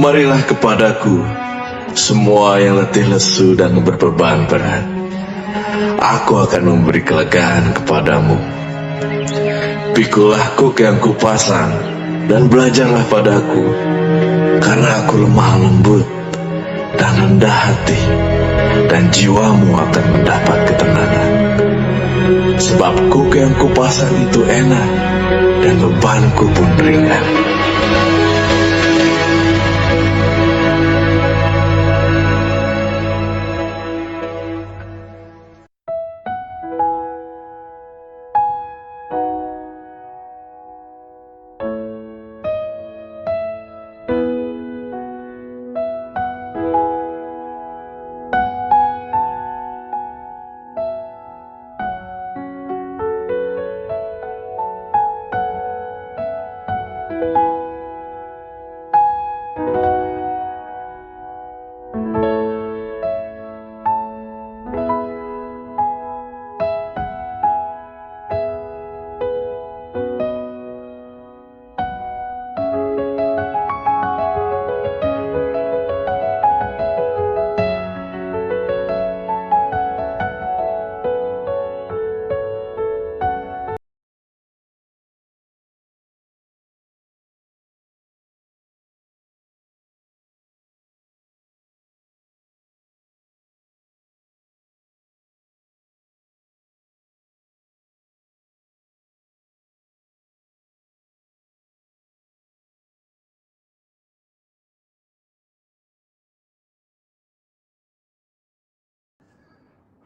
Marilah kepadaku, semua yang letih lesu dan berbeban berat. Aku akan memberi kelegaan kepadamu. Pikulah kuk yang kupasang, dan belajarlah padaku, karena aku lemah lembut dan rendah hati, dan jiwamu akan mendapat ketenangan. Sebab kuk yang kupasang itu enak, dan bebanku pun ringan.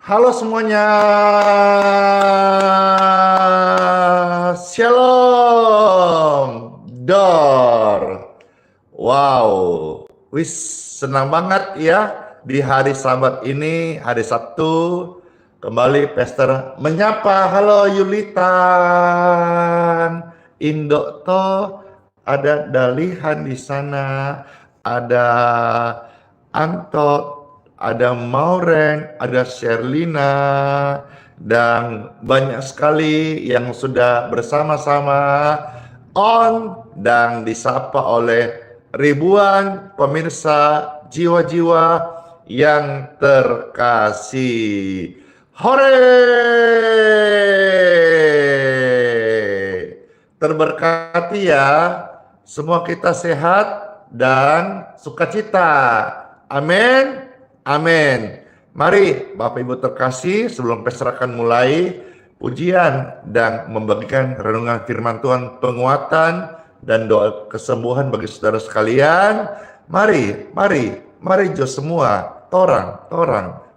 Halo semuanya, Shalom, Dor. Wow, wis senang banget ya di hari Sabat ini, hari Sabtu. Kembali Pastor menyapa. Halo Yulitan, Indo toh ada Dalihan di sana, ada Anto, ada Mauren, ada Sherlina, dan banyak sekali yang sudah bersama-sama on dan disapa oleh ribuan pemirsa jiwa-jiwa yang terkasih. Hore! Terberkati ya, semua kita sehat dan sukacita. Amin. Amin. Mari Bapak Ibu terkasih, sebelum Pastor akan mulai pujian dan membagikan renungan firman Tuhan, penguatan dan doa kesembuhan bagi saudara sekalian. Mari jo semua, torang,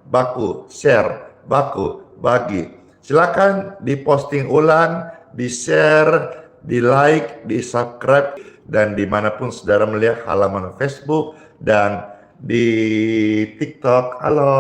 baku, share, baku, bagi. Silakan diposting ulang, di-share, di-like, di-subscribe, dan dimanapun saudara melihat halaman Facebook dan di TikTok. Halo,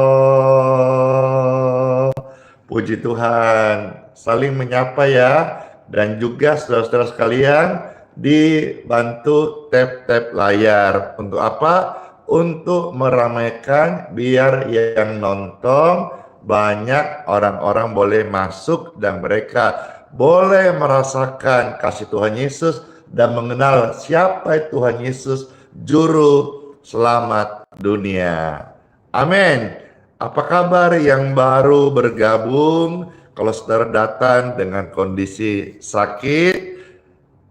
puji Tuhan, saling menyapa ya. Dan juga saudara-saudara sekalian dibantu tap-tap layar. Untuk apa? Untuk meramaikan biar yang nonton banyak orang-orang boleh masuk dan mereka boleh merasakan kasih Tuhan Yesus dan mengenal siapa Tuhan Yesus, juru selamat dunia. Amin. Apa kabar yang baru bergabung? Kalau saudara datang dengan kondisi sakit,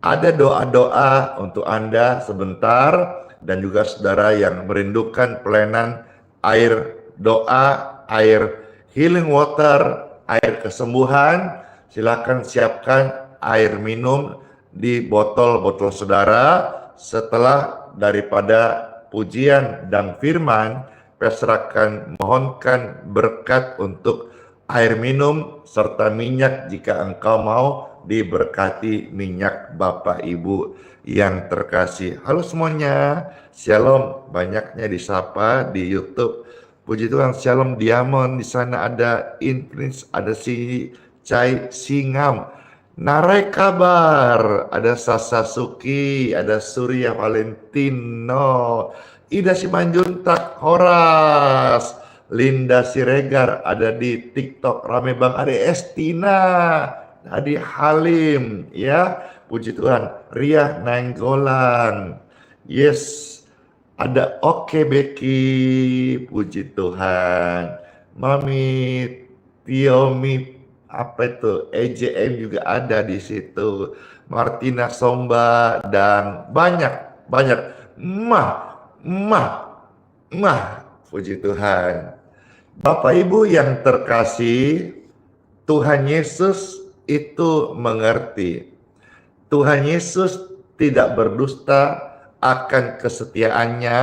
ada doa-doa untuk Anda sebentar, dan juga saudara yang merindukan pelayanan air doa, air healing water, air kesembuhan, silakan siapkan air minum di botol-botol saudara. Setelah daripada pujian dan firman, Pastor akan mohonkan berkat untuk air minum serta minyak jika engkau mau diberkati minyak Bapak Ibu yang terkasih. Halo semuanya, Shalom, banyaknya disapa di YouTube. Puji Tuhan, Shalom Diamond, di sana ada Inprince, ada si Cai Singam. Narai kabar, ada Sasasuki, ada Surya Valentino, Ida Simanjuntak, Horas, Linda Siregar, ada di TikTok, rame Bang Ari Estina, Adi Halim, ya, puji Tuhan, Ria Nainggolan, yes, Ada Oke Becky, puji Tuhan. Mami Tiomi, apa itu? EJM juga ada di situ. Martina Somba dan banyak. Mah, puji Tuhan. Bapak Ibu yang terkasih, Tuhan Yesus itu mengerti. Tuhan Yesus tidak berdusta akan kesetiaannya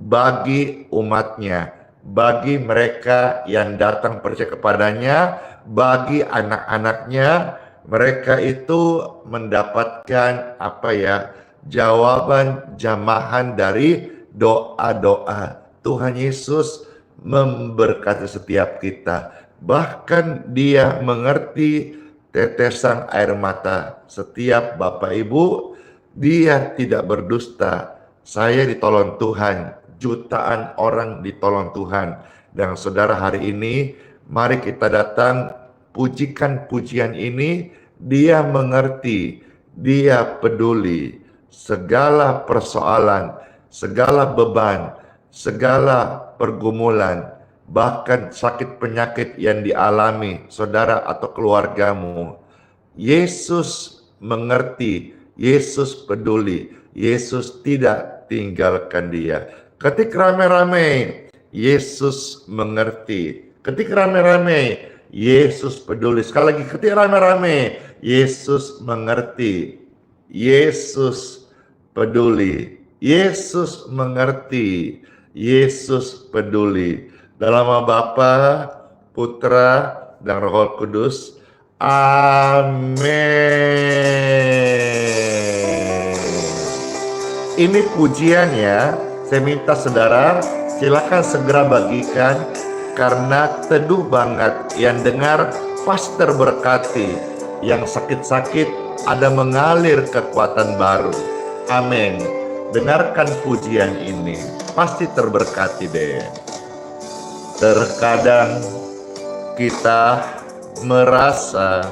bagi umatnya, bagi mereka yang datang percaya kepadanya, bagi anak-anaknya. Mereka itu mendapatkan jawaban jamahan dari doa-doa. Tuhan Yesus memberkati setiap kita. Bahkan Dia mengerti tetesan air mata setiap Bapak Ibu. Dia tidak berdusta. Saya ditolong Tuhan, jutaan orang ditolong Tuhan. Dan saudara, hari ini mari kita datang pujikan pujian ini. Dia mengerti, Dia peduli segala persoalan, segala beban, segala pergumulan, bahkan sakit penyakit yang dialami saudara atau keluargamu. Yesus mengerti, Yesus peduli, Yesus tidak tinggalkan dia. Ketik rame-rame, Yesus mengerti. Ketik rame-rame, Yesus peduli. Sekali lagi, ketik rame-rame, Yesus mengerti, Yesus peduli, Yesus mengerti, Yesus peduli. Dalam nama Bapa, Putra, dan Roh Kudus. Amin. Ini pujiannya. Saya minta saudara silakan segera bagikan, karena teduh banget. Yang dengar pasti terberkati. Yang sakit-sakit ada mengalir kekuatan baru. Amin. Dengarkan pujian ini, pasti terberkati deh. Terkadang kita merasa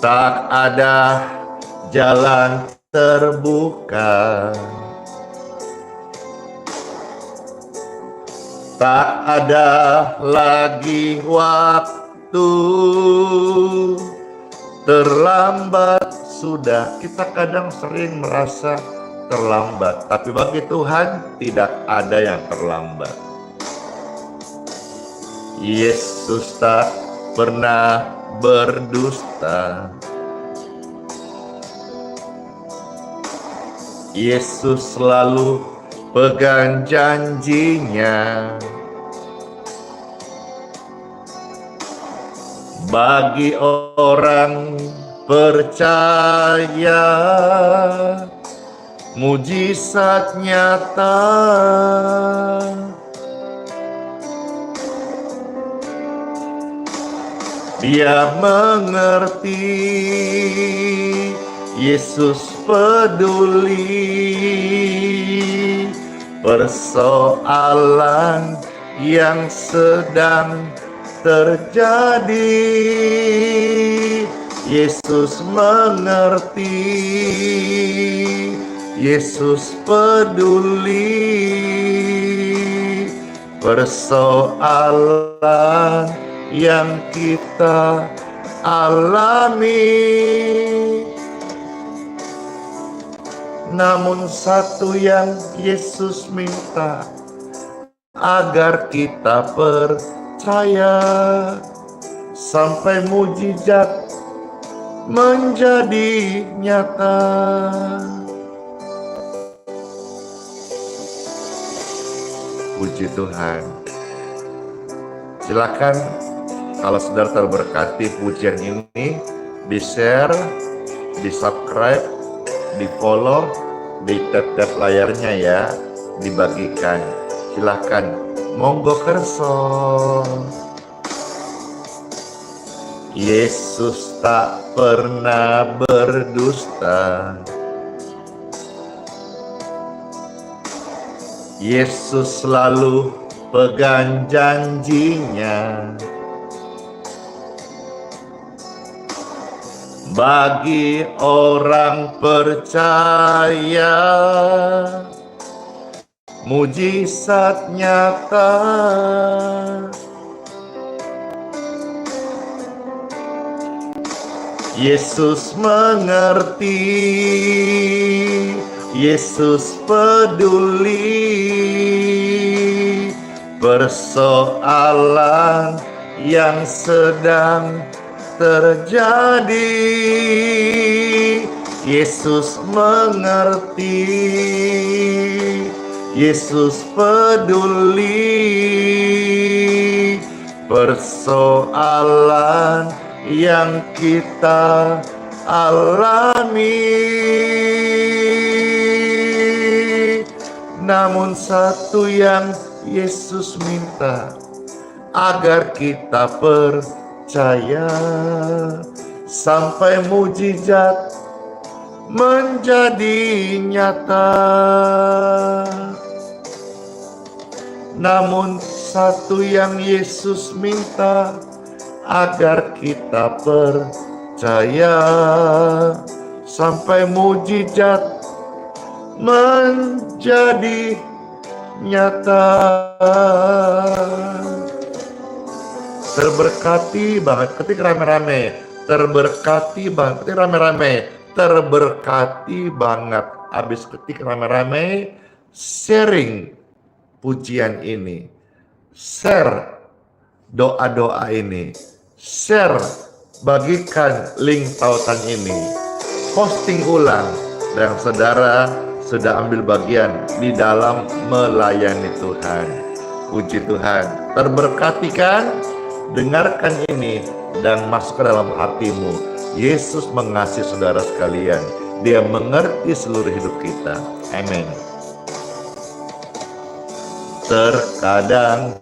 tak ada jalan terbuka, tak ada lagi waktu, terlambat sudah. Kita kadang sering merasa terlambat, tapi bagi Tuhan tidak ada yang terlambat. Yesus tak pernah berdusta. Yesus selalu pegang janjinya. Bagi orang percaya, mujizat nyata. Dia mengerti, Yesus peduli persoalan yang sedang terjadi. Yesus mengerti, Yesus peduli persoalan yang kita alami. Namun satu yang Yesus minta, agar kita percaya sampai mujizat menjadi nyata. Puji Tuhan. Silakan kalau saudara terberkati pujian ini, di-share, di-subscribe, di-follow, di tap-tap layarnya ya, dibagikan. Silakan, monggo kerso. Yesus tak pernah berdusta. Yesus selalu pegang janjinya. bagi orang percaya, mujizat nyata. Yesus mengerti, Yesus peduli persoalan yang sedang terjadi. Yesus mengerti, Yesus peduli persoalan yang kita alami. Namun satu yang Yesus minta, agar kita percaya sampai mujizat menjadi nyata. Namun satu yang Yesus minta, agar kita percaya sampai mujizat menjadi nyata. Terberkati banget ketika rame-rame, terberkati banget ketika rame-rame, terberkati banget abis ketika rame-rame sharing pujian ini, share doa-doa ini, share, bagikan link tautan ini, posting ulang, dan saudara sudah ambil bagian di dalam melayani Tuhan. Puji Tuhan, terberkati kan? Dengarkan ini dan masuk ke dalam hatimu. Yesus mengasihi saudara sekalian. Dia mengerti seluruh hidup kita. Amin. Terkadang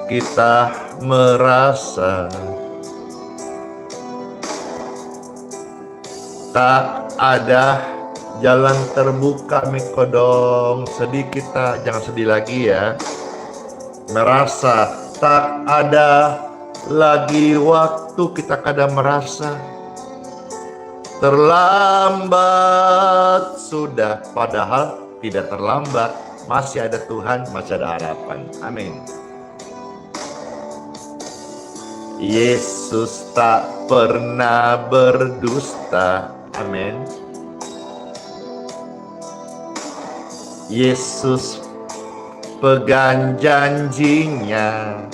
kita merasa tak ada jalan terbuka, Mikodong. Sedih kita, jangan sedih lagi ya. Merasa tak ada lagi waktu, kita kadang merasa terlambat sudah, padahal tidak terlambat. Masih ada Tuhan, masih ada harapan. Amin. Yesus tak pernah berdusta. Amin. Yesus pegang janjinya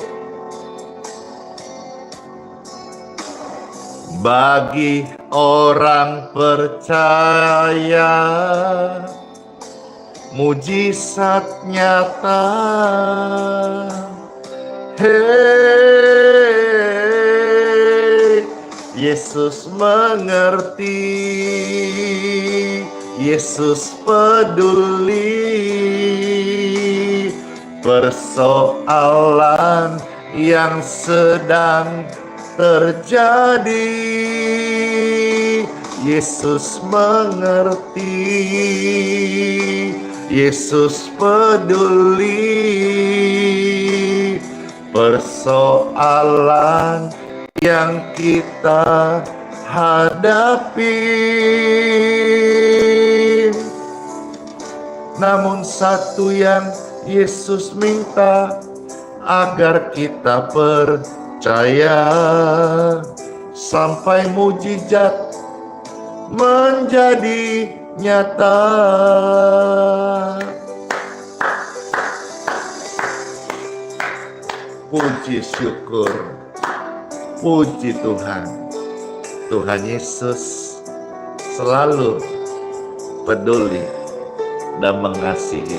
bagi orang percaya, mujizat nyata. Hey, Yesus mengerti, Yesus peduli persoalan yang sedang terjadi. Yesus mengerti, Yesus peduli persoalan yang kita hadapi. Namun satu yang Yesus minta, agar kita percaya sampai mujizat menjadi nyata. Puji syukur, puji Tuhan. Tuhan Yesus selalu peduli dan mengasihi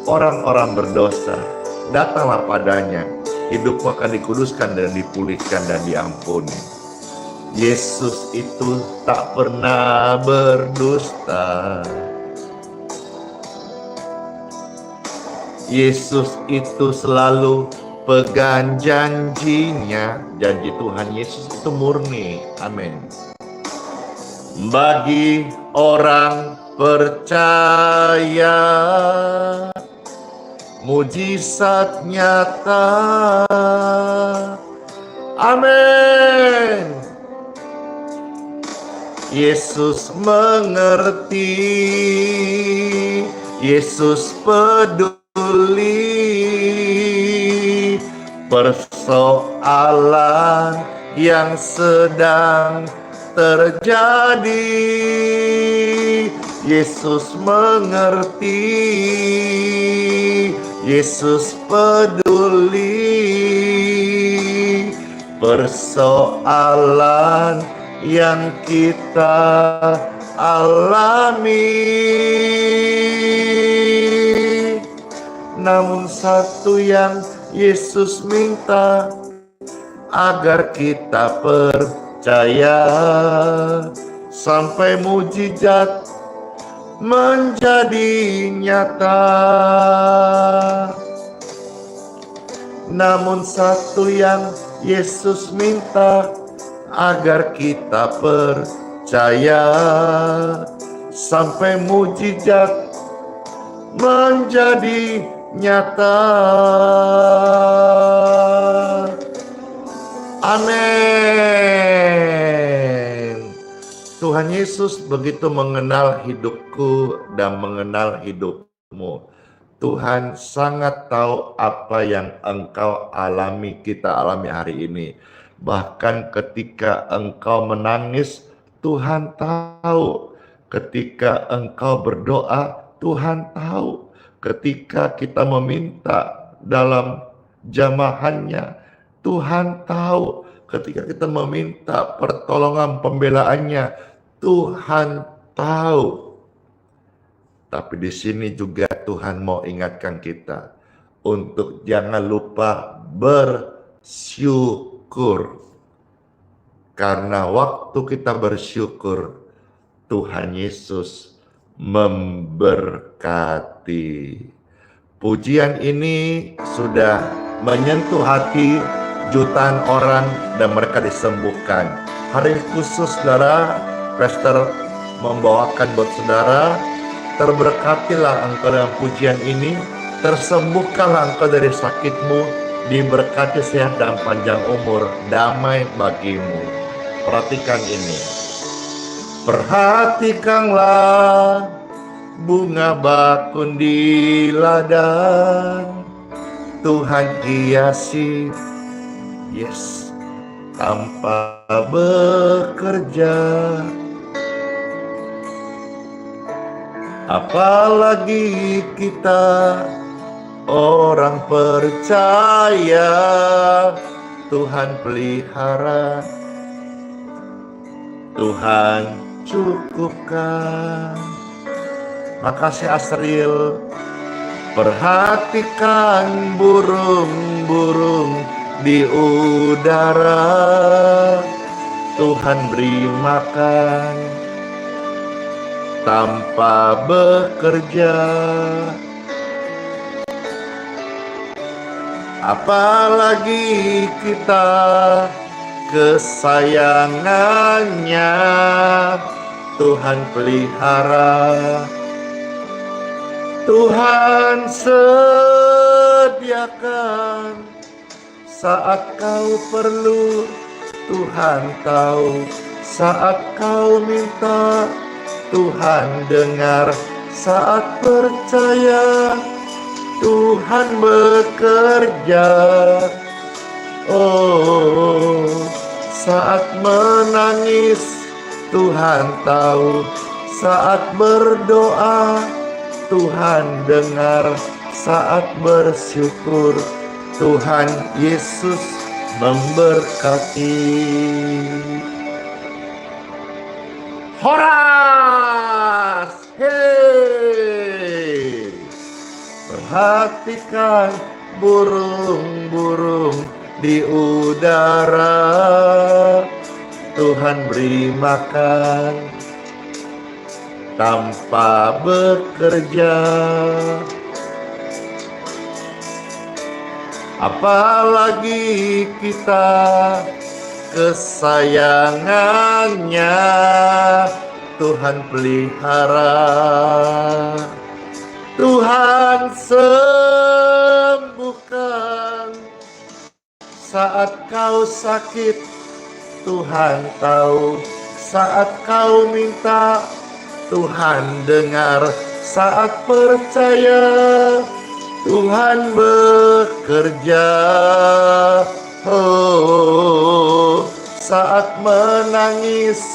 orang-orang berdosa. Datanglah padanya, hidupmu akan dikuduskan dan dipulihkan dan diampuni. Yesus itu tak pernah berdusta. Yesus itu selalu pegang janjinya. Janji Tuhan Yesus itu murni. Amin. Bagi orang percaya, mujizat nyata. Amin. Yesus mengerti, Yesus peduli persoalan yang sedang terjadi. Yesus mengerti, Yesus peduli persoalan yang kita alami. Namun satu yang Yesus minta, agar kita percaya sampai mujizat menjadi nyata. Namun satu yang Yesus minta, agar kita percaya sampai mujizat menjadi nyata. Amin. Tuhan Yesus begitu mengenal hidupku dan mengenal hidupmu. Tuhan sangat tahu apa yang engkau alami, kita alami hari ini. Bahkan ketika engkau menangis, Tuhan tahu. Ketika engkau berdoa, Tuhan tahu. Ketika kita meminta dalam jamahannya, Tuhan tahu. Ketika kita meminta pertolongan pembelaannya, Tuhan tahu. Tapi di sini juga Tuhan mau ingatkan kita untuk jangan lupa bersyukur. Karena waktu kita bersyukur, Tuhan Yesus memberkati. Pujian ini sudah menyentuh hati jutaan orang dan mereka disembuhkan. Hari khusus saudara, Pastor membawakan buat saudara, terberkatilah engkau dengan pujian ini, tersembuhkanlah engkau dari sakitmu, diberkati sehat dan panjang umur, damai bagimu. Perhatikan ini. Perhatikanlah bunga bakun di ladang, Tuhan hiasi, yes, tanpa bekerja. Apalagi kita orang percaya, Tuhan pelihara, Tuhan cukupkan. Makasih Asril. Perhatikan burung-burung di udara, Tuhan beri makan tanpa bekerja. Apalagi kita kesayangannya, Tuhan pelihara, Tuhan sediakan saat kau perlu, Tuhan tahu saat kau minta, Tuhan dengar saat percaya, Tuhan bekerja. Oh, saat menangis, Tuhan tahu, saat berdoa, Tuhan dengar, saat bersyukur, Tuhan Yesus memberkati. Horas! Hei! Perhatikan burung-burung di udara, Tuhan beri makan tanpa bekerja. Apalagi kita kesayangannya, Tuhan pelihara, Tuhan sembuhkan saat kau sakit, Tuhan tahu saat kau minta, Tuhan dengar. Saat percaya, Tuhan bekerja. Oh, saat menangis,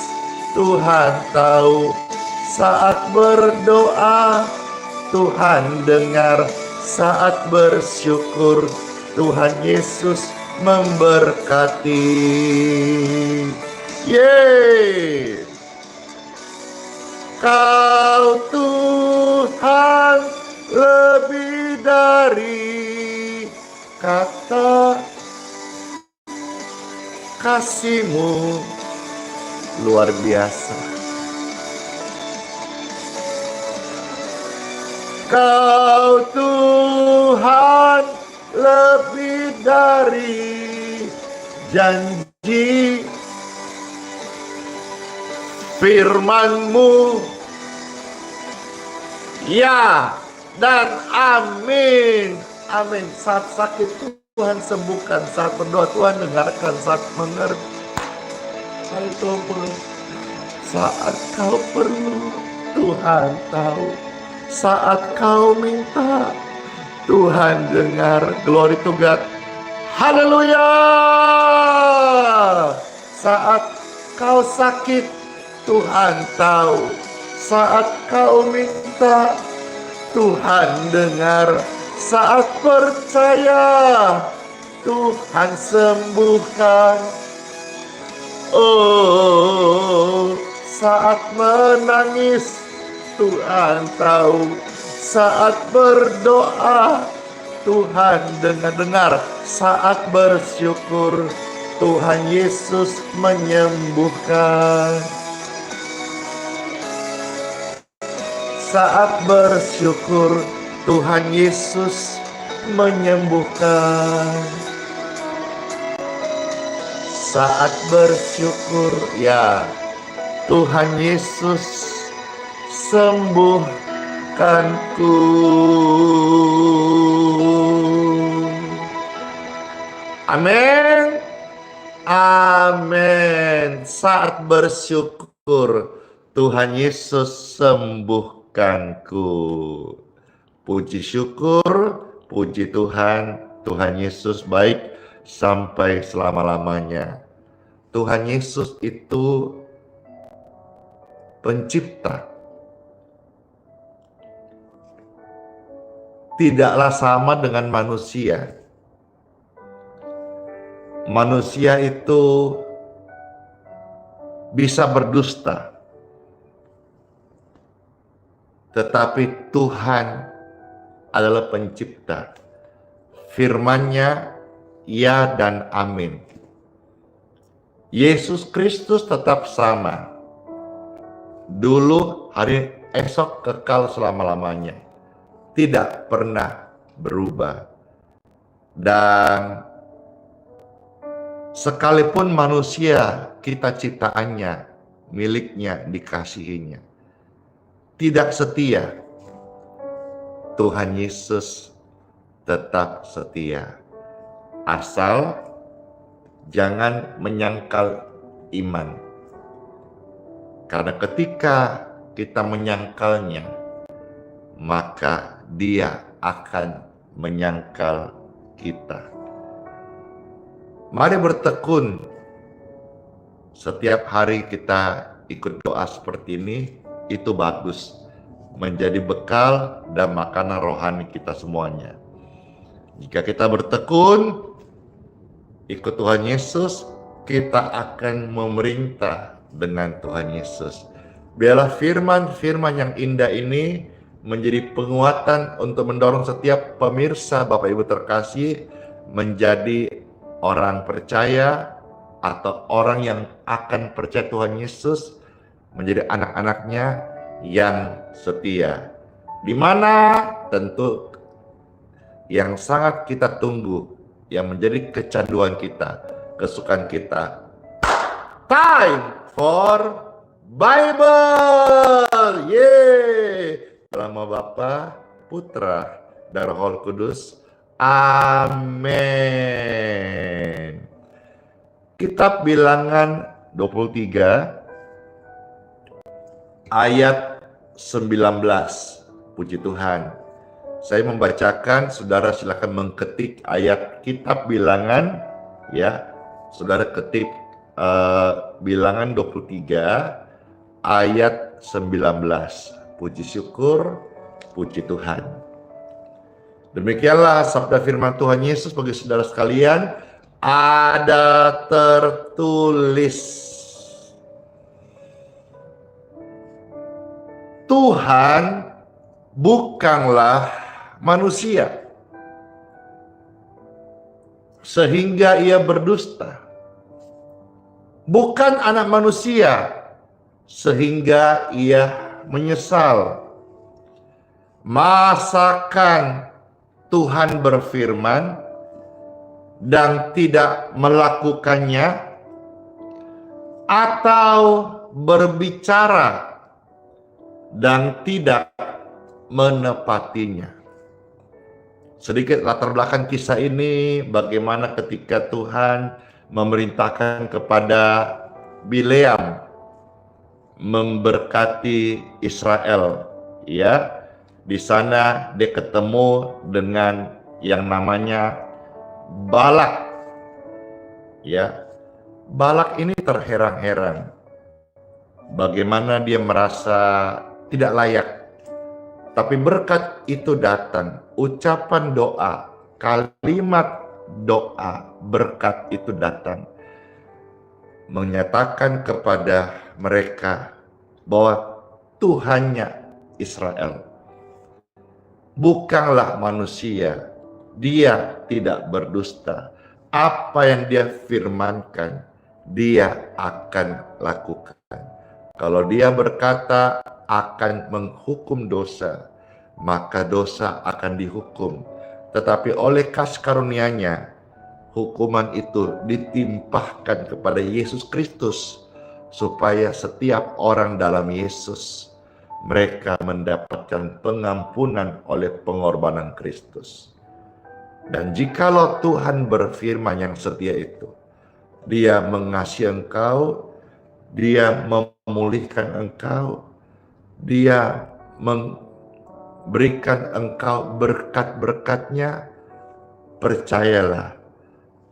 Tuhan tahu. Saat berdoa, Tuhan dengar. Saat bersyukur, Tuhan Yesus memberkati. Yeay! Kau Tuhan lebih dari kata, kasih-Mu luar biasa. Kau Tuhan lebih dari janji, firman-Mu ya dan amin. Amin. Saat sakit Tuhan sembuhkan, saat berdoa Tuhan dengarkan, saat mengerti. Saat kau perlu, Tuhan tahu. Saat kau minta, Tuhan dengar. Glory to God. Haleluya. Saat kau sakit, Tuhan tahu. Saat kau minta, Tuhan dengar. Saat percaya, Tuhan sembuhkan. Oh, saat menangis, Tuhan tahu. Saat berdoa, Tuhan dengar. Saat bersyukur, Tuhan Yesus menyembuhkan. Saat bersyukur, Tuhan Yesus menyembuhkan. Saat bersyukur, ya, Tuhan Yesus sembuhkanku. Amin. Amin. Saat bersyukur, Tuhan Yesus sembuhkanku. Puji syukur, puji Tuhan. Tuhan Yesus baik sampai selama-lamanya. Tuhan Yesus itu pencipta. Tidaklah sama dengan manusia. Manusia itu bisa berdusta. Tetapi Tuhan adalah pencipta. Firman-Nya ya dan amin. Yesus Kristus tetap sama. Dulu, hari esok, kekal selama-lamanya. Tidak pernah berubah. Dan sekalipun manusia kita ciptaannya, miliknya, dikasihinya, tidak setia, Tuhan Yesus tetap setia. Asal jangan menyangkal iman. Karena ketika kita menyangkalnya, maka Dia akan menyangkal kita. Mari bertekun. Setiap hari kita ikut doa seperti ini, itu bagus. Menjadi bekal dan makanan rohani kita semuanya. Jika kita bertekun, ikut Tuhan Yesus, kita akan memerintah dengan Tuhan Yesus. Biarlah firman-firman yang indah ini menjadi penguatan untuk mendorong setiap pemirsa Bapak Ibu terkasih menjadi orang percaya atau orang yang akan percaya Tuhan Yesus, menjadi anak-anaknya yang setia. Di mana tentu yang sangat kita tunggu, yang menjadi kecanduan kita, kesukaan kita. Time for Bible. Yeay. Nama Bapa, Putra, dan Roh Kudus. Amin. Kitab Bilangan 23 ayat 19. Puji Tuhan. Saya membacakan, saudara silakan mengketik ayat kitab Bilangan, ya. Saudara ketik Bilangan 23 ayat 19. Puji syukur, puji Tuhan. Demikianlah sabda firman Tuhan Yesus bagi saudara sekalian. Ada tertulis, Tuhan bukanlah manusia sehingga ia berdusta, bukan anak manusia sehingga ia menyesal. Masakan Tuhan berfirman dan tidak melakukannya, atau berbicara dan tidak menepatinya? Sedikit latar belakang kisah ini, bagaimana ketika Tuhan memerintahkan kepada Bileam memberkati Israel, ya. Di sana dia ketemu dengan yang namanya Balak. Ya. Balak ini terheran-heran bagaimana dia merasa tidak layak. Tapi berkat itu datang, ucapan doa, kalimat doa, berkat itu datang, menyatakan kepada mereka bahwa Tuhannya Israel bukanlah manusia, dia tidak berdusta. Apa yang dia firmankan, dia akan lakukan. Kalau dia berkata akan menghukum dosa, maka dosa akan dihukum. Tetapi oleh kasih karunia-Nya, hukuman itu ditimpahkan kepada Yesus Kristus, supaya setiap orang dalam Yesus, mereka mendapatkan pengampunan oleh pengorbanan Kristus. Dan jikalau Tuhan berfirman yang setia itu, Dia mengasihi engkau, Dia memulihkan engkau, Dia memberikan engkau berkat-berkat-Nya, percayalah,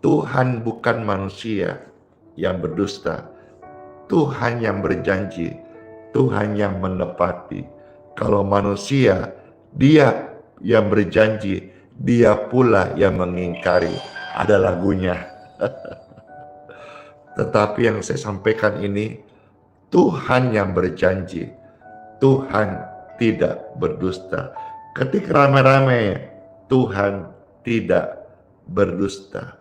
Tuhan bukan manusia yang berdusta. Tuhan yang berjanji, Tuhan yang menepati. Kalau manusia, dia yang berjanji, dia pula yang mengingkari. Ada lagunya. Tetapi yang saya sampaikan ini, Tuhan yang berjanji, Tuhan tidak berdusta. Ketika rame-rame, Tuhan tidak berdusta.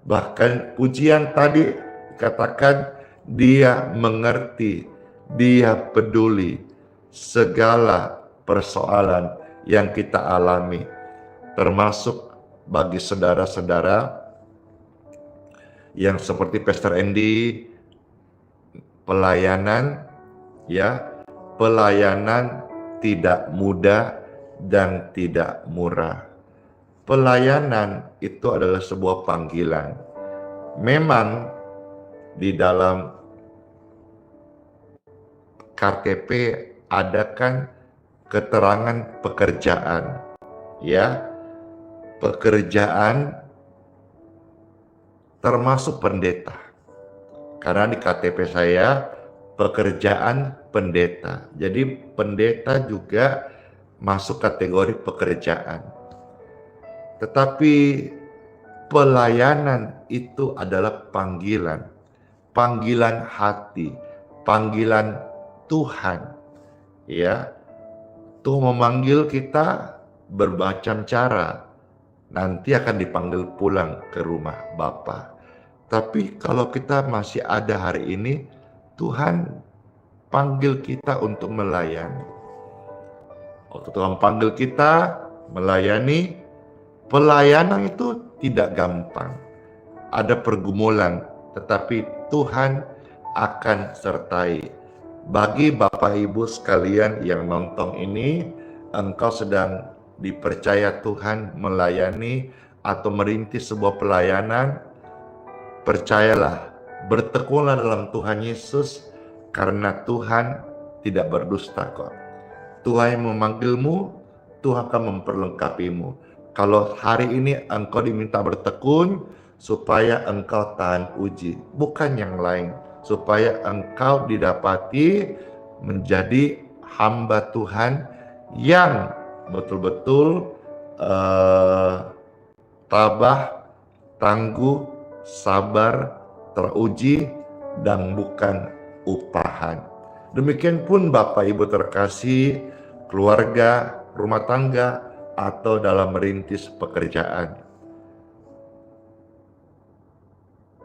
Bahkan pujian tadi katakan, Dia mengerti, Dia peduli segala persoalan yang kita alami, termasuk bagi saudara-saudara yang seperti Pastor Andy, pelayanan, ya, pelayanan tidak mudah dan tidak murah. Pelayanan itu adalah sebuah panggilan. Memang di dalam KTP ada kan keterangan pekerjaan, ya, pekerjaan termasuk pendeta. Karena di KTP saya pekerjaan pendeta. Jadi pendeta juga masuk kategori pekerjaan. Tetapi pelayanan itu adalah panggilan, panggilan hati, panggilan Tuhan, ya. Tuhan memanggil kita bermacam cara. Nanti akan dipanggil pulang ke rumah Bapa. Tapi kalau kita masih ada hari ini, Tuhan panggil kita untuk melayani. Waktu Tuhan panggil kita melayani, pelayanan itu tidak gampang. Ada pergumulan, tetapi Tuhan akan sertai. Bagi Bapak Ibu sekalian yang nonton ini, engkau sedang dipercaya Tuhan melayani atau merintis sebuah pelayanan, percayalah, bertekunlah dalam Tuhan Yesus, karena Tuhan tidak berdusta kok. Tuhan yang memanggilmu, Tuhan akan memperlengkapimu. Kalau hari ini engkau diminta bertekun, supaya engkau tahan uji, bukan yang lain. Supaya engkau didapati menjadi hamba Tuhan yang betul-betul tabah, tangguh, sabar, teruji, dan bukan upahan. Demikian pun Bapak Ibu terkasih, keluarga, rumah tangga, atau dalam merintis pekerjaan.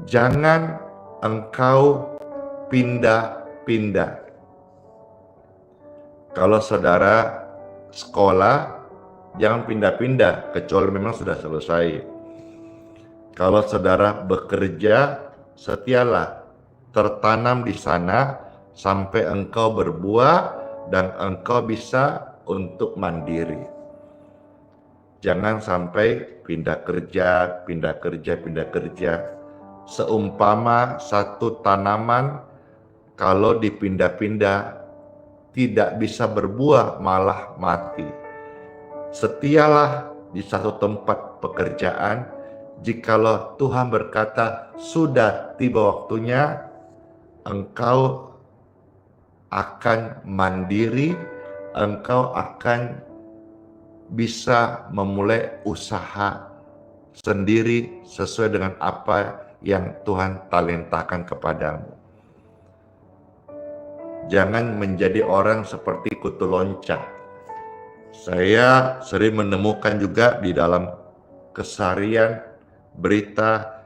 Jangan engkau pindah-pindah. Kalau saudara sekolah, jangan pindah-pindah kecuali memang sudah selesai. Kalau saudara bekerja, setialah tertanam di sana sampai engkau berbuah dan engkau bisa untuk mandiri. Jangan sampai pindah kerja. Seumpama satu tanaman kalau dipindah-pindah tidak bisa berbuah, malah mati. Setialah di satu tempat pekerjaan. Jikalau Tuhan berkata sudah tiba waktunya, engkau akan mandiri, engkau akan bisa memulai usaha sendiri sesuai dengan apa yang Tuhan talentakan kepadamu. Jangan menjadi orang seperti kutu loncat. Saya sering menemukan juga di dalam keseharian berita,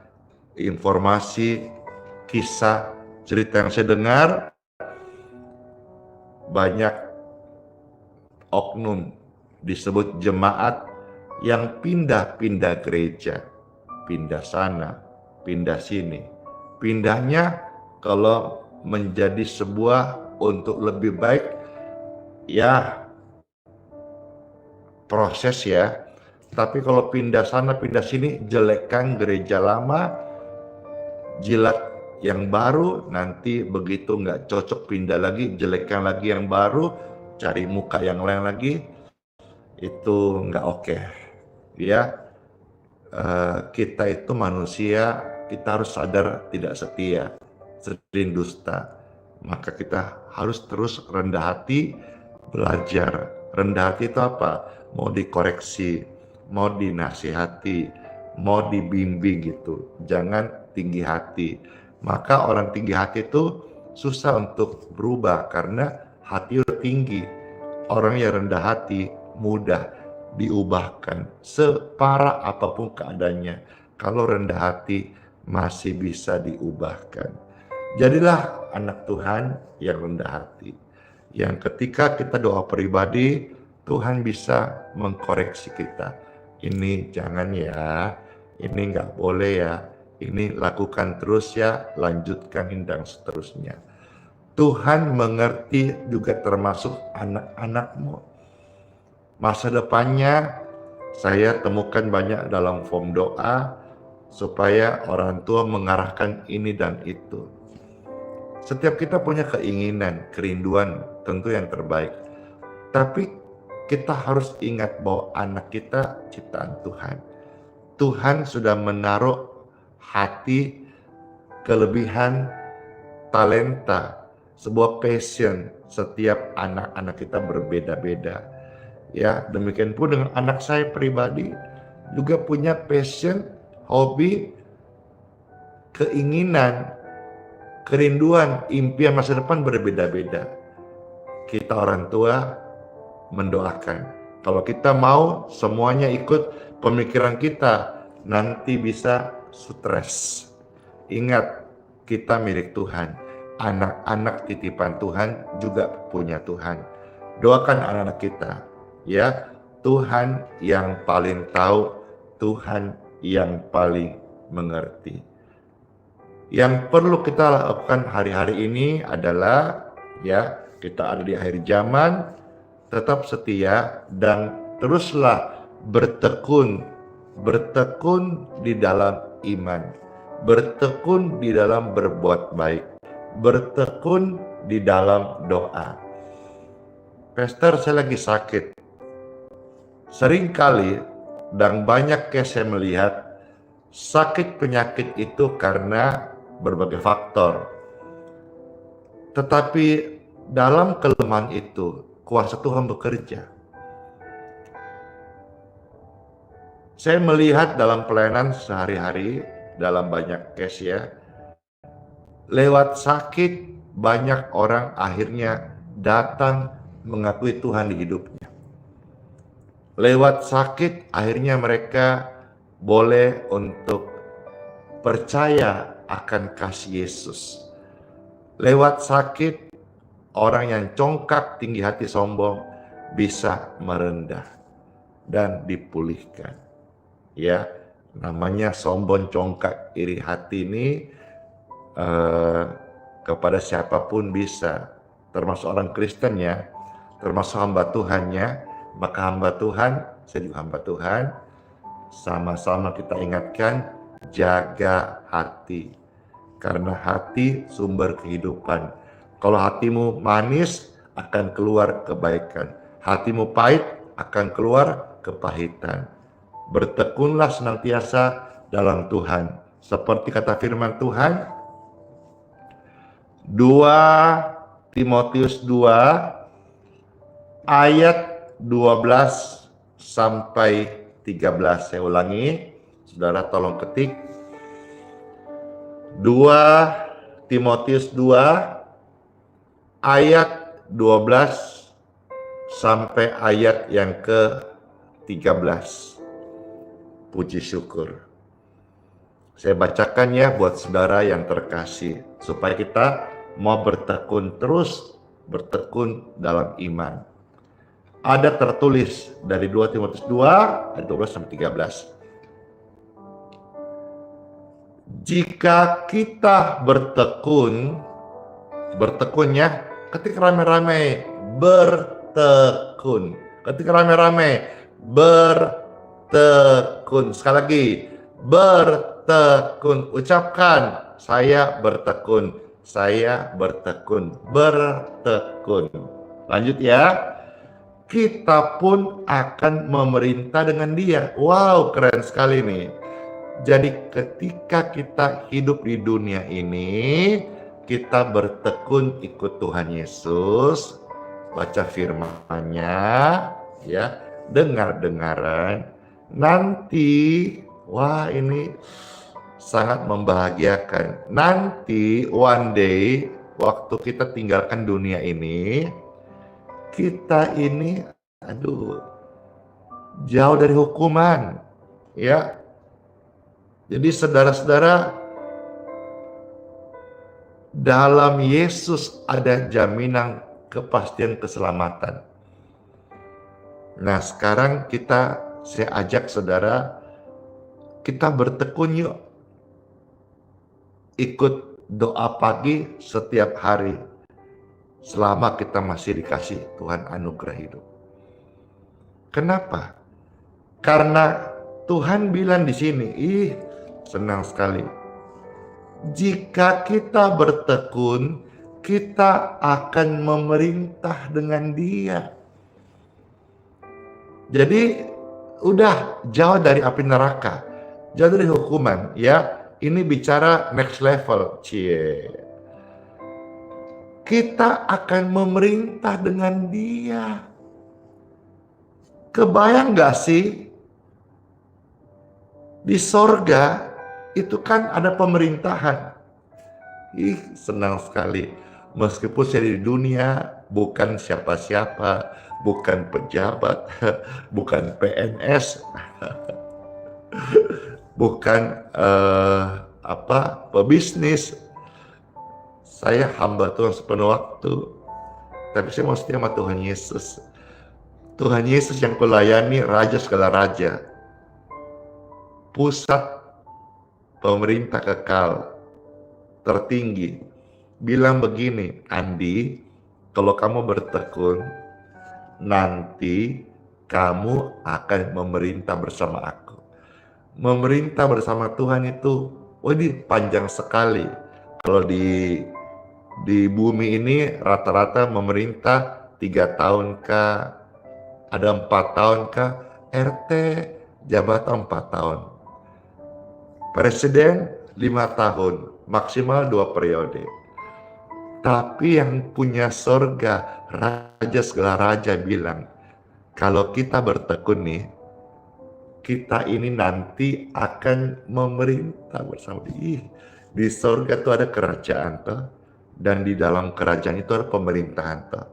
informasi, kisah, cerita yang saya dengar, banyak oknum disebut jemaat yang pindah-pindah gereja, pindah sana, pindah sini. Pindahnya kalau menjadi sebuah untuk lebih baik, ya proses ya. Tapi kalau pindah sana, pindah sini, jelekkan gereja lama, jilat yang baru, nanti begitu nggak cocok pindah lagi, jelekkan lagi yang baru, cari muka yang lain lagi, itu nggak oke. Ya, kita itu manusia, kita harus sadar tidak setia, sering dusta. Maka kita harus terus rendah hati, belajar. Rendah hati itu apa? Mau dikoreksi, mau dinasihati, mau dibimbing gitu. Jangan tinggi hati. Maka orang tinggi hati itu susah untuk berubah karena hati udah tinggi. Orang yang rendah hati mudah diubahkan separah apapun keadaannya. Kalau rendah hati masih bisa diubahkan. Jadilah anak Tuhan yang rendah hati. Yang ketika kita doa pribadi, Tuhan bisa mengkoreksi kita. Ini jangan ya, ini nggak boleh ya, ini lakukan terus ya, lanjutkan dan seterusnya. Tuhan mengerti juga termasuk anak-anakmu. Masa depannya saya temukan banyak dalam form doa supaya orang tua mengarahkan ini dan itu. Setiap kita punya keinginan, kerinduan tentu yang terbaik. Tapi kita harus ingat bahwa anak kita ciptaan Tuhan. Tuhan sudah menaruh hati, kelebihan, talenta, sebuah passion. Setiap anak-anak kita berbeda-beda. Ya, demikian pun dengan anak saya pribadi juga punya passion, hobi, keinginan, kerinduan, impian masa depan berbeda-beda. Kita orang tua mendoakan. Kalau kita mau semuanya ikut pemikiran kita, nanti bisa stres. Ingat, kita milik Tuhan. Anak-anak titipan Tuhan juga punya Tuhan. Doakan anak-anak kita. Ya, Tuhan yang paling tahu, Tuhan yang paling mengerti. Yang perlu kita lakukan hari-hari ini adalah ya, kita ada di akhir zaman, tetap setia dan teruslah bertekun di dalam iman, bertekun di dalam berbuat baik, bertekun di dalam doa. Pastor, saya lagi sakit. Seringkali dan banyak case saya melihat sakit penyakit itu karena berbagai faktor. Tetapi dalam kelemahan itu kuasa Tuhan bekerja. Saya melihat dalam pelayanan sehari-hari dalam banyak case ya, lewat sakit banyak orang akhirnya datang mengakui Tuhan di hidupnya. Lewat sakit akhirnya mereka boleh untuk percaya akan kasih Yesus. Lewat sakit orang yang congkak, tinggi hati, sombong bisa merendah dan dipulihkan. Ya, namanya sombong, congkak, iri hati ini kepada siapapun bisa, termasuk orang Kristen ya, termasuk hamba Tuhannya. Maka hamba Tuhan, saya juga hamba Tuhan, sama-sama kita ingatkan, jaga hati, karena hati sumber kehidupan. Kalau hatimu manis akan keluar kebaikan, hatimu pahit akan keluar kepahitan. Bertekunlah senantiasa dalam Tuhan. Seperti kata firman Tuhan, 2 Timotius 2 ayat 12 sampai 13. Saya ulangi, saudara tolong ketik. 2 Timotius 2 ayat 12 sampai ayat yang ke-13. Puji syukur. Saya bacakan ya buat saudara yang terkasih, supaya kita mau terus bertekun dalam iman. Ada tertulis dari 2 Timotius 2 ayat 12 sampai 13. Jika kita bertekunnya ketika rame-rame, bertekun. Ketika rame-rame, bertekun. Sekali lagi, bertekun. Ucapkan, saya bertekun. Saya bertekun. Bertekun. Lanjut ya. Kita pun akan memerintah dengan dia. Wow, keren sekali nih. Jadi ketika kita hidup di dunia ini, kita bertekun ikut Tuhan Yesus, baca firman-Nya, ya, dengar-dengaran. Nanti, wah ini sangat membahagiakan. Nanti one day, waktu kita tinggalkan dunia ini, kita ini, jauh dari hukuman, ya. Jadi saudara-saudara, dalam Yesus ada jaminan kepastian keselamatan. Nah sekarang saya ajak saudara, kita bertekun yuk. Ikut doa pagi setiap hari. Selama kita masih dikasih Tuhan anugerah hidup. Kenapa? Karena Tuhan bilang di sini, senang sekali. Jika kita bertekun, kita akan memerintah dengan Dia. Jadi udah jauh dari api neraka, jauh dari hukuman, ya. Ini bicara next level, Kita akan memerintah dengan Dia. Kebayang gak sih? Di sorga itu kan ada pemerintahan. Senang sekali. Meskipun saya di dunia bukan siapa-siapa, bukan pejabat, bukan PNS, bukan pebisnis. Saya hamba Tuhan sepenuh waktu, tapi saya mau setia sama Tuhan Yesus. Tuhan Yesus yang kulayani, Raja segala Raja, pusat pemerintah kekal, tertinggi, bilang begini, Andi, kalau kamu bertekun, nanti kamu akan memerintah bersama aku. Memerintah bersama Tuhan itu, panjang sekali. Kalau di bumi ini rata-rata memerintah 3 tahun kah, ada 4 tahun kah, RT jabatan 4 tahun, presiden 5 tahun, maksimal 2 periode. Tapi yang punya sorga, raja segala raja bilang, kalau kita bertekun nih, kita ini nanti akan memerintah bersama dia. Di sorga itu ada kerajaan toh, dan di dalam kerajaan itu ada pemerintahan toh.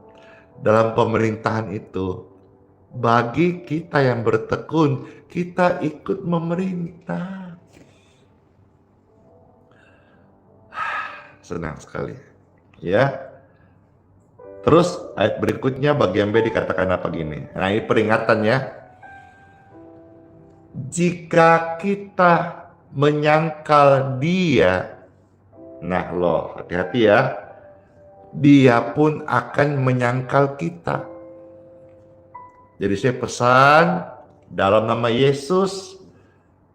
Dalam pemerintahan itu, bagi kita yang bertekun, kita ikut memerintah. Senang sekali, ya. Terus ayat berikutnya bagian B dikatakan apa gini. Nah, ini peringatannya. Jika kita menyangkal dia, nah loh, hati-hati ya. Dia pun akan menyangkal kita. Jadi saya pesan dalam nama Yesus,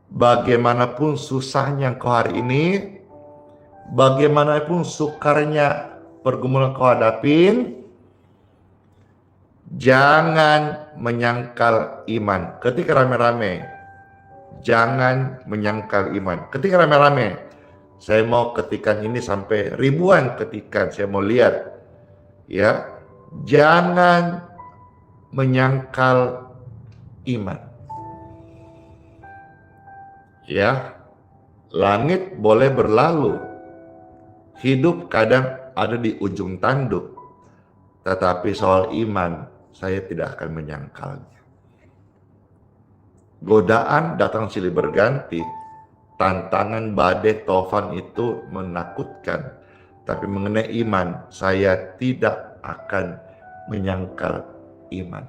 bagaimanapun susahnya engkau hari ini, bagaimanapun sukarnya pergumulan kau hadapin, jangan menyangkal iman. Ketika rame-rame, jangan menyangkal iman. Ketika rame-rame, saya mau ketikan ini sampai ribuan ketikan, saya mau lihat. Ya, jangan menyangkal iman. Ya, langit boleh berlalu, hidup kadang ada di ujung tanduk, tetapi soal iman saya tidak akan menyangkalnya. Godaan datang silih berganti, tantangan badai tofan itu menakutkan, tapi mengenai iman saya tidak akan menyangkal iman.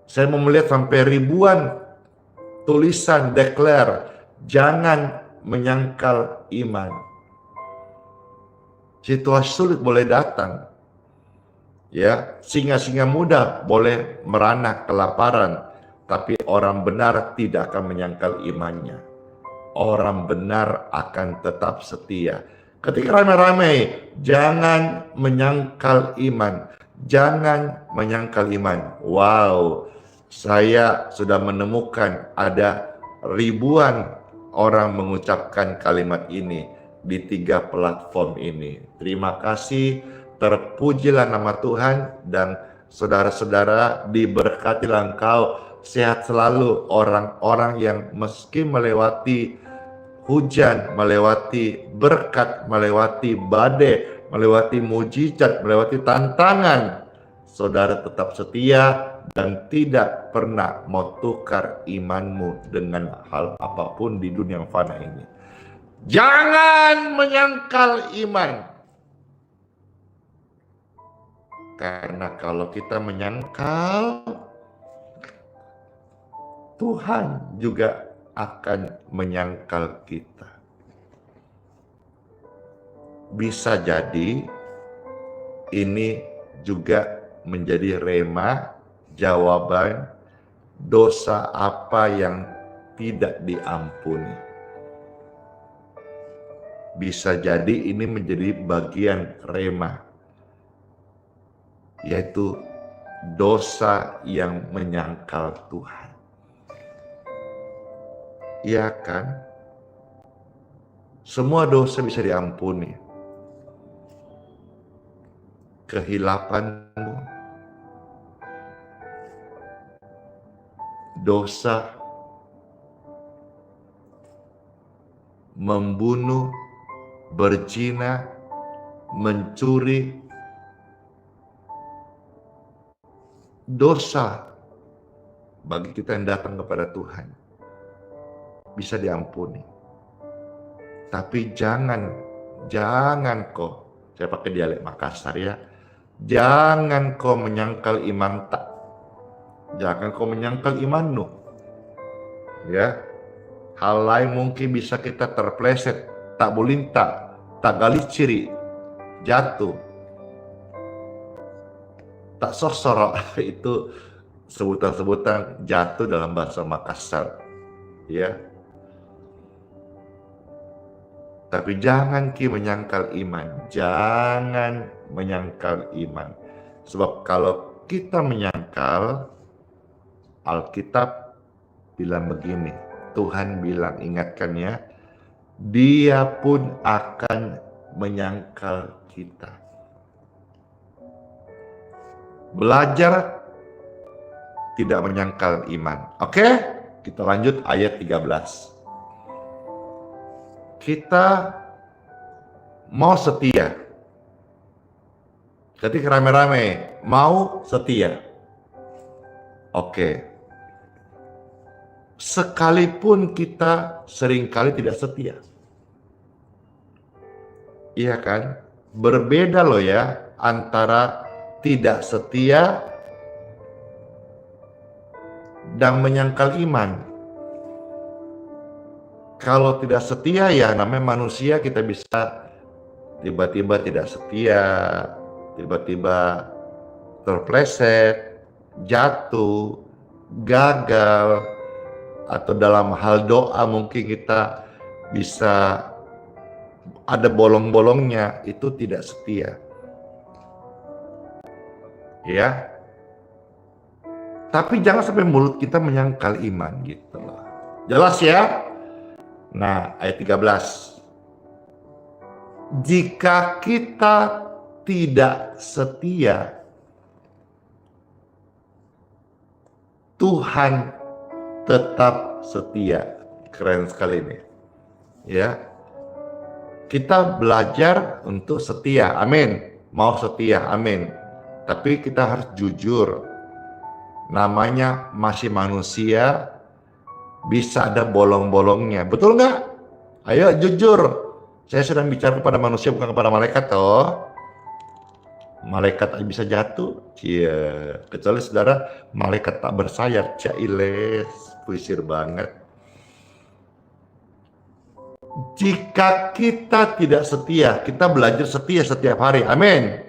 Saya mau melihat sampai ribuan tulisan declare, jangan menyangkal iman. Situasi sulit boleh datang, ya, singa-singa muda boleh merana kelaparan, tapi orang benar tidak akan menyangkal imannya. Orang benar akan tetap setia. Ketika ramai-ramai, jangan menyangkal iman. Jangan menyangkal iman. Wow, saya sudah menemukan ada ribuan orang mengucapkan kalimat ini di 3 platform ini. Terima kasih, terpujilah nama Tuhan, dan saudara-saudara diberkatilah engkau, sehat selalu orang-orang yang meski melewati hujan, melewati berkat, melewati badai, melewati mujizat, melewati tantangan, saudara tetap setia dan tidak pernah mau tukar imanmu dengan hal apapun di dunia yang fana ini. Jangan menyangkal iman. Karena kalau kita menyangkal, Tuhan juga akan menyangkal kita. Bisa jadi ini juga menjadi rema, jawaban dosa apa yang tidak diampuni. Bisa jadi ini menjadi bagian rema, yaitu dosa yang menyangkal Tuhan. Iya kan? Semua dosa bisa diampuni. Kehilapanmu, dosa, membunuh, berzina, mencuri, dosa bagi kita yang datang kepada Tuhan bisa diampuni. Tapi jangan kau, saya pakai dialek Makassar ya, jangan kau menyangkal iman tak, jangan kau menyangkal imanmu. Ya, hal lain mungkin bisa kita terpleset, tak bulinta, tak gali ciri, jatuh, tak sorok, itu sebutan-sebutan jatuh dalam bahasa Makassar. Ya. Tapi jangan menyangkal iman, jangan menyangkal iman. Sebab kalau kita menyangkal, Alkitab bilang begini, Tuhan bilang, ingatkan ya, Dia pun akan menyangkal kita. Belajar tidak menyangkal iman. Oke, kita lanjut ayat 13. Kita mau setia. Ketika rame-rame, mau setia. Oke. Sekalipun kita seringkali tidak setia. Iya kan? Berbeda loh ya antara tidak setia dan menyangkal iman. Kalau tidak setia ya namanya manusia, kita bisa tiba-tiba tidak setia, tiba-tiba terpleset, jatuh, gagal, atau dalam hal doa mungkin kita bisa ada bolong-bolongnya, itu tidak setia. Ya. Tapi jangan sampai mulut kita menyangkal iman gitu loh. Jelas ya? Nah, ayat 13. Jika kita tidak setia, Tuhan tetap setia. Keren sekali ini. Ya. Kita belajar untuk setia. Amin. Mau setia. Amin. Tapi kita harus jujur. Namanya masih manusia, bisa ada bolong-bolongnya. Betul nggak? Ayo jujur. Saya sedang bicara kepada manusia, bukan kepada malaikat toh. Malaikat bisa jatuh. Iya. Kecuali saudara malaikat tak bersayap. Cailes. Puisir banget. Jika kita tidak setia, kita belajar setia setiap hari. Amin.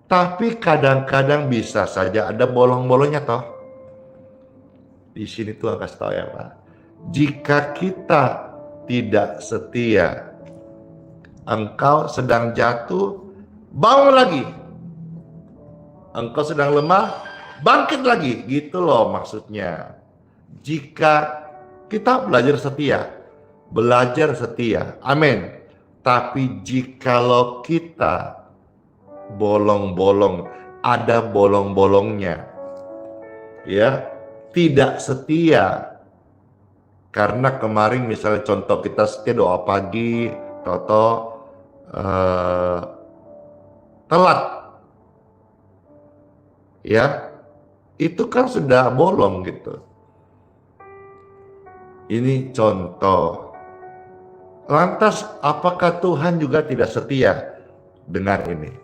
Tapi kadang-kadang bisa saja ada bolong-bolongnya toh. Di sini Tuhan kasih tahu ya Pak. Jika kita tidak setia, engkau sedang jatuh, bangun lagi. Engkau sedang lemah, bangkit lagi. Gitu loh maksudnya. Jika kita belajar setia. Amin. Tapi jikalau kita bolong-bolong, ada bolong-bolongnya, ya, tidak setia, karena kemarin misalnya contoh kita setia doa pagi, telat, ya, itu kan sudah bolong gitu. Ini contoh. Lantas apakah Tuhan juga tidak setia? Dengar ini.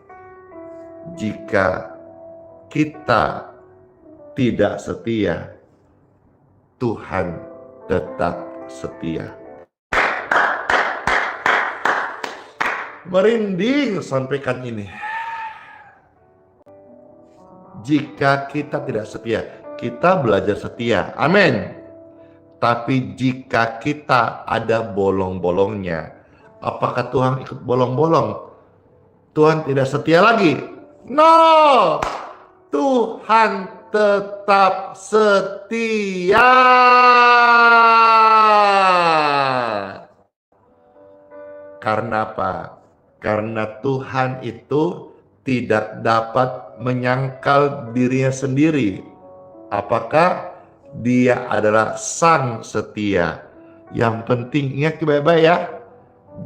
Jika kita tidak setia, Tuhan tetap setia. Merinding sampaikan ini. Jika kita tidak setia, kita belajar setia. Amin. Tapi jika kita ada bolong-bolongnya, apakah Tuhan ikut bolong-bolong? Tuhan tidak setia lagi? No, Tuhan tetap setia. Karena apa? Karena Tuhan itu tidak dapat menyangkal dirinya sendiri. Apakah Dia adalah sang setia? Yang penting ingat baik-baik ya,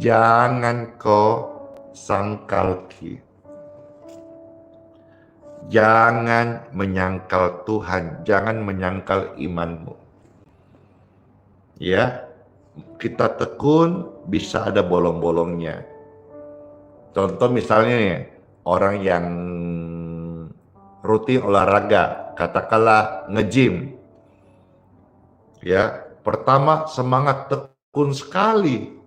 jangan kau sangkalki. Jangan menyangkal Tuhan, jangan menyangkal imanmu. Ya, kita tekun bisa ada bolong-bolongnya. Contoh misalnya nih, orang yang rutin olahraga, katakanlah nge-gym. Ya, pertama semangat tekun sekali.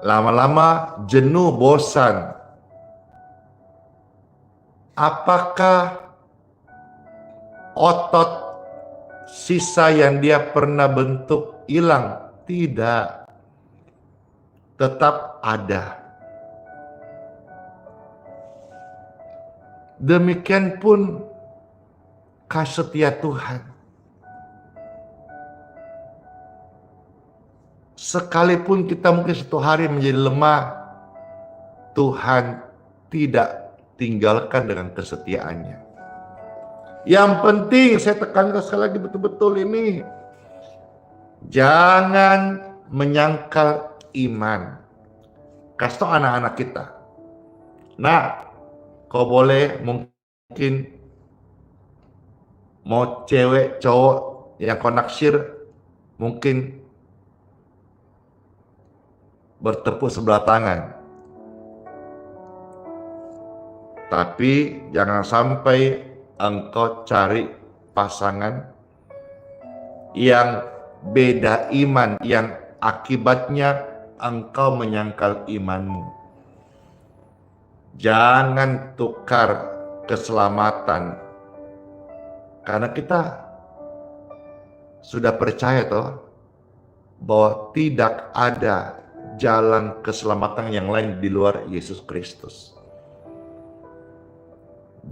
Lama-lama jenuh, bosan. Apakah otot sisa yang dia pernah bentuk hilang? Tidak. Tetap ada. Demikian pun kasih setia Tuhan. Sekalipun kita mungkin satu hari menjadi lemah, Tuhan tidak tinggalkan dengan kesetiaannya. Yang penting, saya tekankan sekali lagi betul-betul ini, jangan menyangkal iman. Kasih tau anak-anak kita, nah, kau boleh mungkin mau cewek cowok yang kau naksir mungkin bertepuk sebelah tangan, tapi jangan sampai engkau cari pasangan yang beda iman, yang akibatnya engkau menyangkal imanmu. Jangan tukar keselamatan, karena kita sudah percaya toh bahwa tidak ada jalan keselamatan yang lain di luar Yesus Kristus.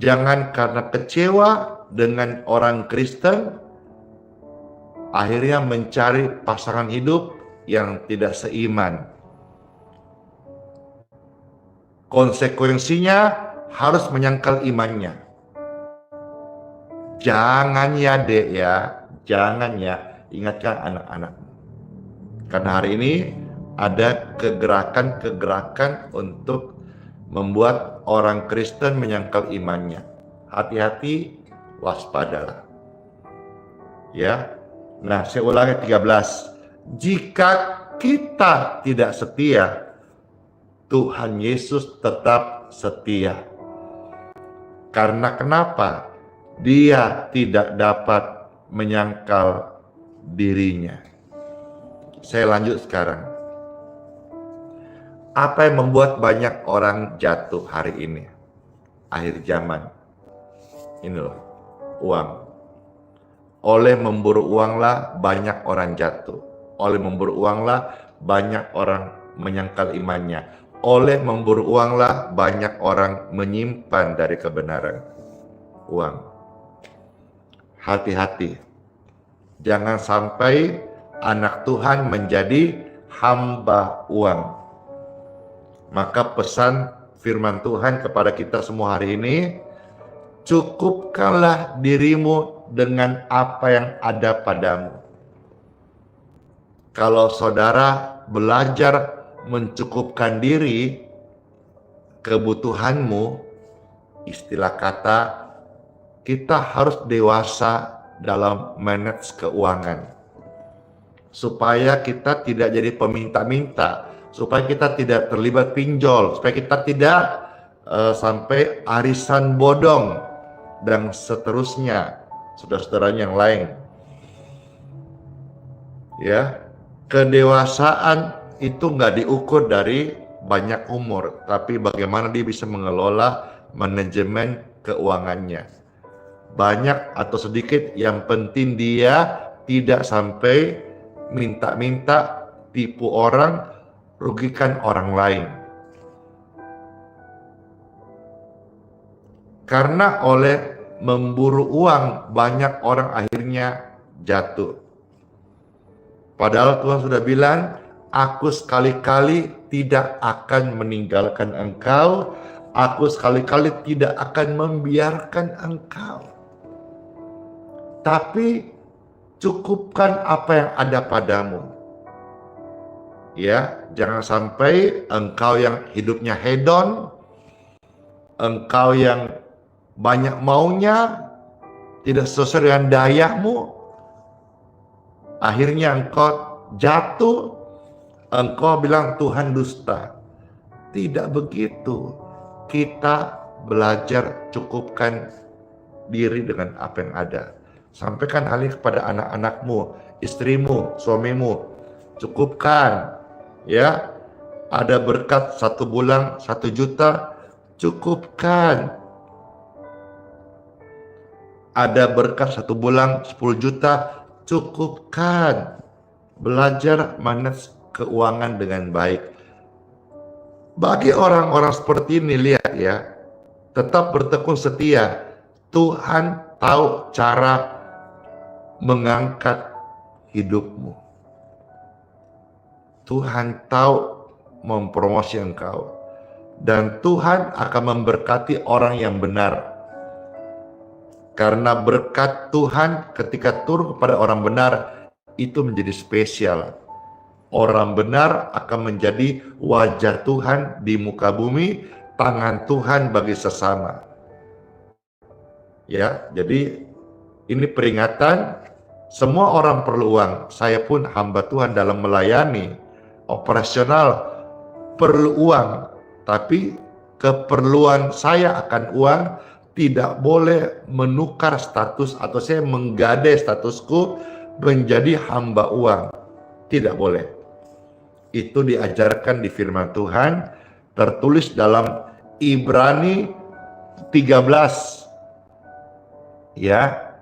Jangan karena kecewa dengan orang Kristen akhirnya mencari pasangan hidup yang tidak seiman. Konsekuensinya harus menyangkal imannya. Jangan ya dek ya, jangan ya, ingatkan anak-anak. Karena hari ini ada kegerakan-kegerakan untuk membuat orang Kristen menyangkal imannya. Hati-hati, waspadalah. Ya. Nah, saya ulangi 13. Jika kita tidak setia, Tuhan Yesus tetap setia. Karena kenapa? Dia tidak dapat menyangkal dirinya. Saya lanjut sekarang. Apa yang membuat banyak orang jatuh hari ini? Akhir zaman. Ini loh, uang. Oleh memburu uanglah banyak orang jatuh. Oleh memburu uanglah banyak orang menyangkal imannya. Oleh memburu uanglah banyak orang menyimpan dari kebenaran. Uang. Hati-hati. Jangan sampai anak Tuhan menjadi hamba uang. Maka pesan firman Tuhan kepada kita semua hari ini, cukupkanlah dirimu dengan apa yang ada padamu. Kalau saudara belajar mencukupkan diri, kebutuhanmu, istilah kata, kita harus dewasa dalam manage keuangan. Supaya kita tidak jadi peminta-minta, supaya kita tidak terlibat pinjol, supaya kita tidak sampai arisan bodong, dan seterusnya, saudara-saudaranya yang lain. Ya, kedewasaan itu nggak diukur dari banyak umur, tapi bagaimana dia bisa mengelola manajemen keuangannya. Banyak atau sedikit, yang penting dia tidak sampai minta-minta, tipu orang, rugikan orang lain. Karena oleh memburu uang, banyak orang akhirnya jatuh. Padahal Tuhan sudah bilang, aku sekali-kali tidak akan meninggalkan engkau, aku sekali-kali tidak akan membiarkan engkau. Tapi cukupkan apa yang ada padamu. Ya, jangan sampai engkau yang hidupnya hedon, engkau yang banyak maunya, tidak sesuai dengan dayamu, akhirnya engkau jatuh, engkau bilang Tuhan dusta. Tidak begitu. Kita belajar cukupkan diri dengan apa yang ada. Sampaikan hal ini kepada anak-anakmu, istrimu, suamimu. Cukupkan. Ya, ada berkat 1 bulan 1 juta, cukupkan. Ada berkat 1 bulan 10 juta, cukupkan. Belajar manage keuangan dengan baik. Bagi orang-orang seperti ini, lihat ya, tetap bertekun setia. Tuhan tahu cara mengangkat hidupmu. Tuhan tahu mempromosi engkau. Dan Tuhan akan memberkati orang yang benar. Karena berkat Tuhan ketika turun kepada orang benar, itu menjadi spesial. Orang benar akan menjadi wajah Tuhan di muka bumi, tangan Tuhan bagi sesama. Ya, jadi ini peringatan, semua orang perlu uang. Saya pun hamba Tuhan dalam melayani, operasional perlu uang. Tapi keperluan saya akan uang tidak boleh menukar status atau saya menggadai statusku menjadi hamba uang. Tidak boleh. Itu diajarkan di firman Tuhan, tertulis dalam Ibrani 13. Ya.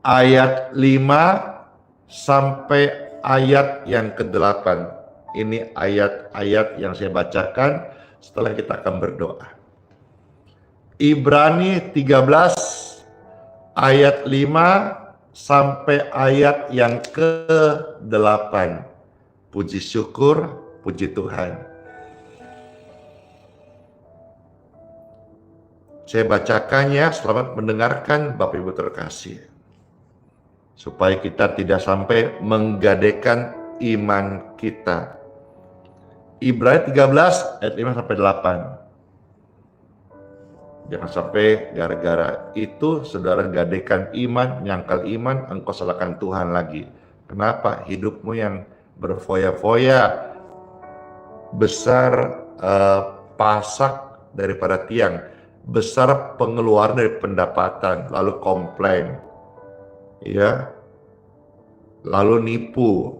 Ayat 5 sampai ayat yang ke-8. Ini ayat-ayat yang saya bacakan setelah kita akan berdoa. Ibrani 13 ayat 5 sampai ayat yang ke-8. Puji syukur, puji Tuhan. Saya bacakannya, selamat mendengarkan Bapak Ibu terkasih. Supaya kita tidak sampai menggadaikan iman kita. Ibrani 13 ayat 5 sampai 8. Jangan sampai gara-gara itu saudara gadaikan iman, nyangkal iman, engkau salahkan Tuhan lagi. Kenapa? Hidupmu yang berfoya-foya, besar pasak daripada tiang, besar pengeluaran dari pendapatan, lalu komplain, ya, lalu nipu,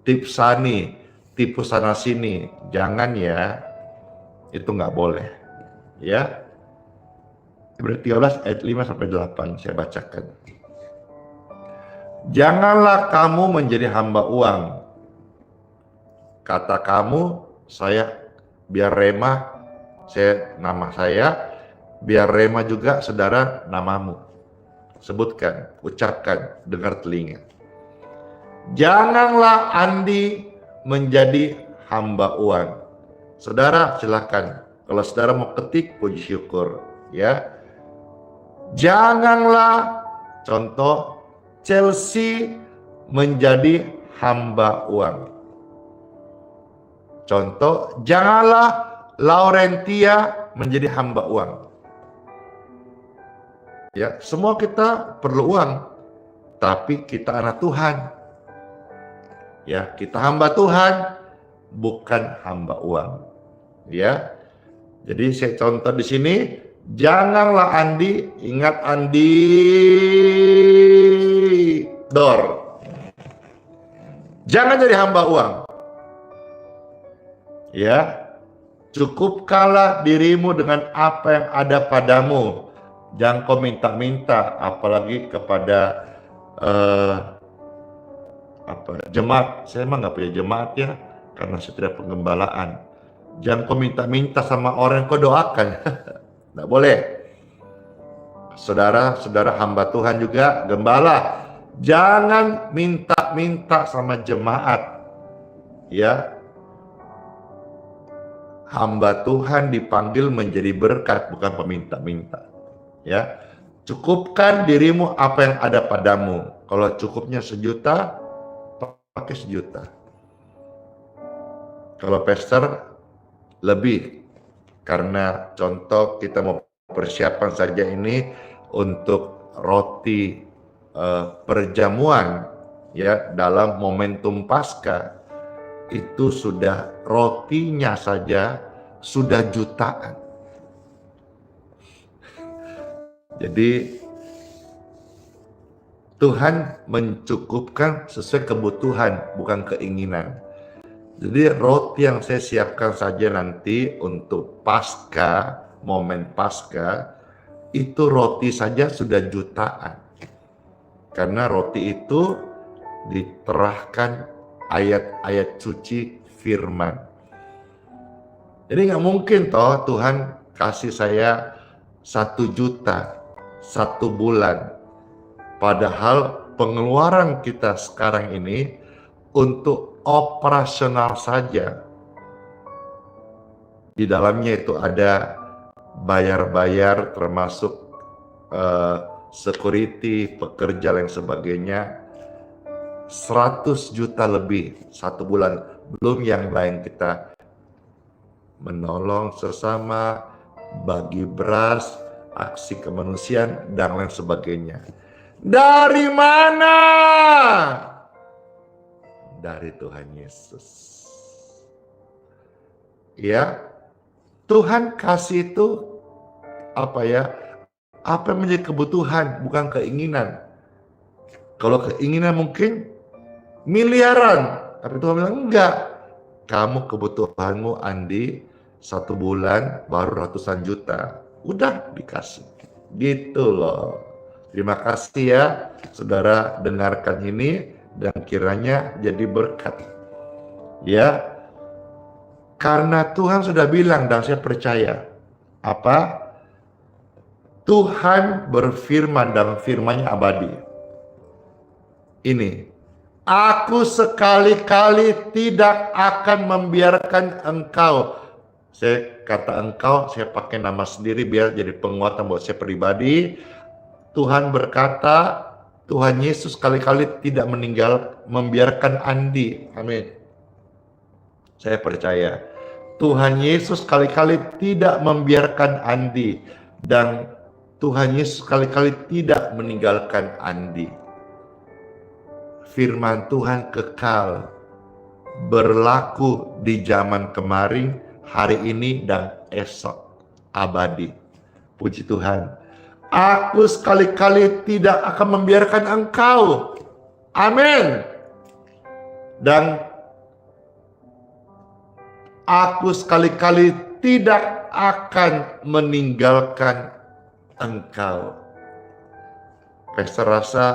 tips sani, tipu sana sini, jangan ya, itu nggak boleh, ya. Berarti 13 ayat 5 sampai 8 saya bacakan. Janganlah kamu menjadi hamba uang. Kata kamu, saya biar remah, nama saya, biar remah juga saudara namamu. Sebutkan, ucapkan, dengar telinga. Janganlah Andi menjadi hamba uang. Saudara silakan, kalau saudara mau ketik puji syukur, ya. Janganlah, contoh, Chelsea menjadi hamba uang. Contoh, janganlah Laurentia menjadi hamba uang. Ya, semua kita perlu uang, tapi kita anak Tuhan. Ya, kita hamba Tuhan, bukan hamba uang. Ya, jadi saya contoh di sini. Janganlah Andi, ingat Andi Dor. Jangan jadi hamba uang. Ya, cukupkanlah dirimu dengan apa yang ada padamu. Jangan kau minta-minta, apalagi kepada jemaat. Saya emang nggak punya jemaat ya, karena saya tidak penggembalaan. Jangan kau minta-minta sama orang yang kau doakan. Tidak boleh. Saudara-saudara hamba Tuhan juga, gembala, jangan minta-minta sama jemaat. Ya. Hamba Tuhan dipanggil menjadi berkat, bukan peminta-minta. Ya. Cukupkan dirimu apa yang ada padamu. Kalau cukupnya 1 juta, pakai 1 juta. Kalau pastor lebih. Karena contoh kita mau persiapan saja ini untuk roti perjamuan ya dalam momentum Paskah, itu sudah rotinya saja sudah jutaan. Jadi Tuhan mencukupkan sesuai kebutuhan, bukan keinginan. Jadi roti yang saya siapkan saja nanti untuk Paskah, momen Paskah, itu roti saja sudah jutaan. Karena roti itu diterahkan ayat-ayat suci firman. Jadi nggak mungkin toh Tuhan kasih saya 1 juta 1 bulan. Padahal pengeluaran kita sekarang ini untuk operasional saja. Di dalamnya itu ada bayar-bayar termasuk security, pekerja dan sebagainya. 100 juta lebih 1 bulan. Belum yang lain kita menolong sesama, bagi beras, aksi kemanusiaan, dan lain sebagainya. Dari mana? Dari Tuhan Yesus. Ya, Tuhan kasih itu apa yang menjadi kebutuhan, bukan keinginan. Kalau keinginan mungkin miliaran, tapi Tuhan bilang enggak. Kamu kebutuhanmu Andi 1 bulan baru ratusan juta. Udah dikasih. Gitu loh. Terima kasih ya saudara dengarkan ini dan kiranya jadi berkat. Ya. Karena Tuhan sudah bilang dan saya percaya. Apa? Tuhan berfirman dan firman-Nya abadi. Ini, aku sekali-kali tidak akan membiarkan engkau. Saya kata engkau, saya pakai nama sendiri biar jadi penguatan buat saya pribadi. Tuhan berkata, Tuhan Yesus sekali-kali tidak membiarkan Andi. Amin. Saya percaya Tuhan Yesus kali-kali tidak membiarkan Andi, dan Tuhan Yesus kali-kali tidak meninggalkan Andi. Firman Tuhan kekal, berlaku di zaman kemarin, hari ini, dan esok, abadi. Puji Tuhan. Aku sekali-kali tidak akan membiarkan engkau. Amin. Dan aku sekali-kali tidak akan meninggalkan engkau. Saya rasa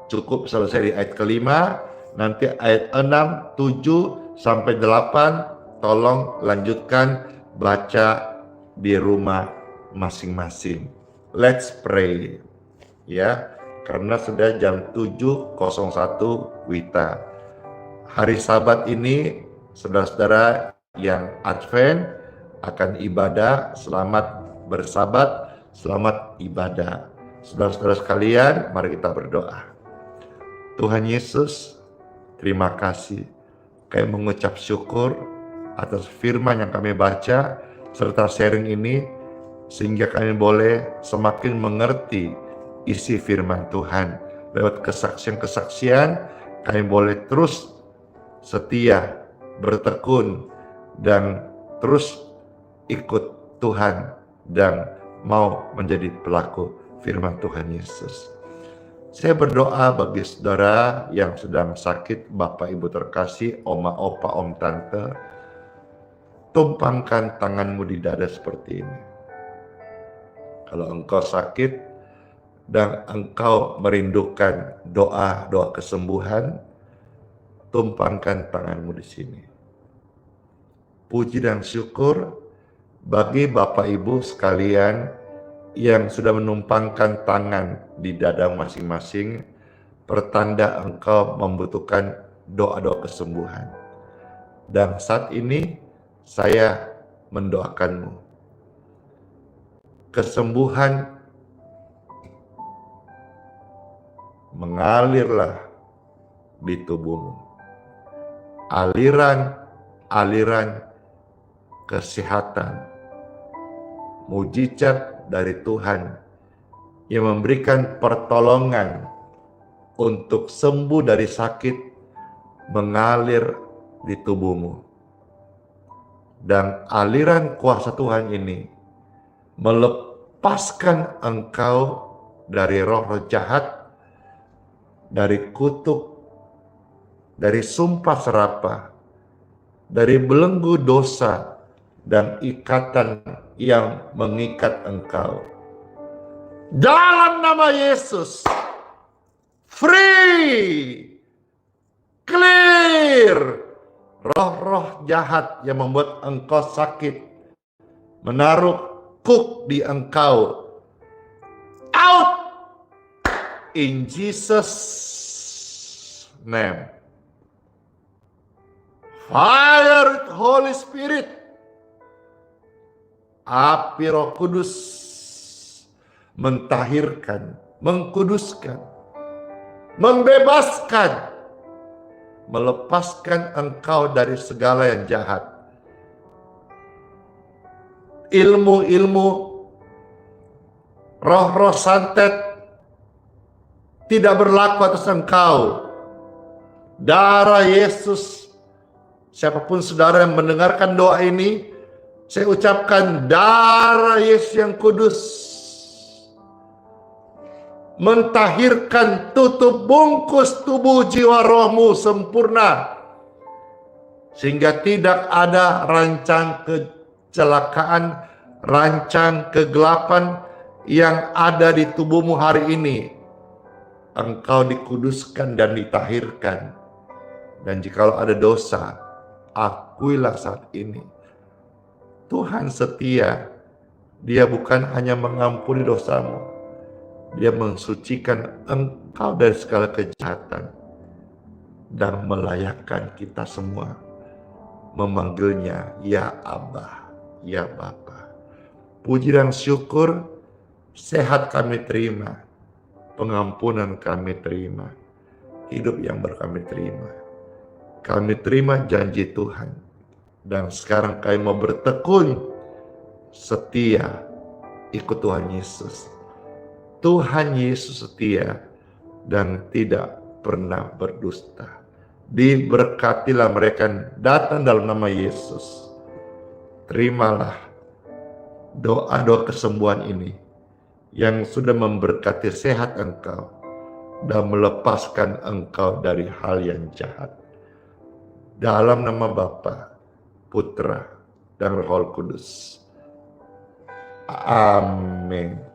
cukup selesai di ayat kelima. Nanti ayat 6, 7, sampai 8. Tolong lanjutkan baca di rumah masing-masing. Let's pray. Ya, karena sudah jam 7.01 WITA. Hari Sabat ini, saudara-saudara yang Advent akan ibadah, selamat bersabat, selamat ibadah. Saudara-saudara sekalian, mari kita berdoa. Tuhan Yesus, terima kasih. Kami mengucap syukur atas firman yang kami baca serta sharing ini, sehingga kami boleh semakin mengerti isi firman Tuhan. Lewat kesaksian-kesaksian, kami boleh terus setia, bertekun, dan terus ikut Tuhan dan mau menjadi pelaku firman Tuhan Yesus. Saya berdoa bagi saudara yang sedang sakit, Bapak Ibu terkasih, Oma, Opa, Om, Tante. Tumpangkan tanganmu di dada seperti ini. Kalau engkau sakit dan engkau merindukan doa kesembuhan, tumpangkan tanganmu di sini. Puji dan syukur bagi Bapak Ibu sekalian yang sudah menumpangkan tangan di dada masing-masing, pertanda engkau membutuhkan doa kesembuhan. Dan saat ini saya mendoakanmu. Kesembuhan mengalirlah di tubuhmu. Aliran kesehatan, mujizat dari Tuhan yang memberikan pertolongan untuk sembuh dari sakit mengalir di tubuhmu. Dan aliran kuasa Tuhan ini melepaskan engkau dari roh-roh jahat, dari kutuk, dari sumpah serapah, dari belenggu dosa, dan ikatan yang mengikat engkau. Dalam nama Yesus, free, clear, roh-roh jahat yang membuat engkau sakit, menaruh tekuk di engkau. Out! In Jesus' name. Fire Holy Spirit. Api Roh Kudus mentahirkan, mengkuduskan, membebaskan, melepaskan engkau dari segala yang jahat. Ilmu-ilmu, roh-roh santet tidak berlaku atas engkau. Darah Yesus, siapapun saudara yang mendengarkan doa ini, saya ucapkan darah Yesus yang kudus mentahirkan, tutup bungkus tubuh jiwa rohmu sempurna, sehingga tidak ada rancang kecelakaan, rancang kegelapan yang ada di tubuhmu hari ini. Engkau dikuduskan dan ditahirkan. Dan jikalau ada dosa, akuilah saat ini. Tuhan setia. Dia bukan hanya mengampuni dosamu, Dia mensucikan engkau dari segala kejahatan dan melayakkan kita semua memanggilnya ya Abba, ya Bapa. Puji dan syukur, sehat kami terima, pengampunan kami terima, hidup yang kami terima. Kami terima janji Tuhan, dan sekarang kami mau bertekun setia ikut Tuhan Yesus. Tuhan Yesus setia dan tidak pernah berdusta. Diberkatilah mereka yang datang dalam nama Yesus. Terimalah doa-doa kesembuhan ini yang sudah memberkati sehat engkau dan melepaskan engkau dari hal yang jahat. Dalam nama Bapa, Putra, dan Roh Kudus. Amin.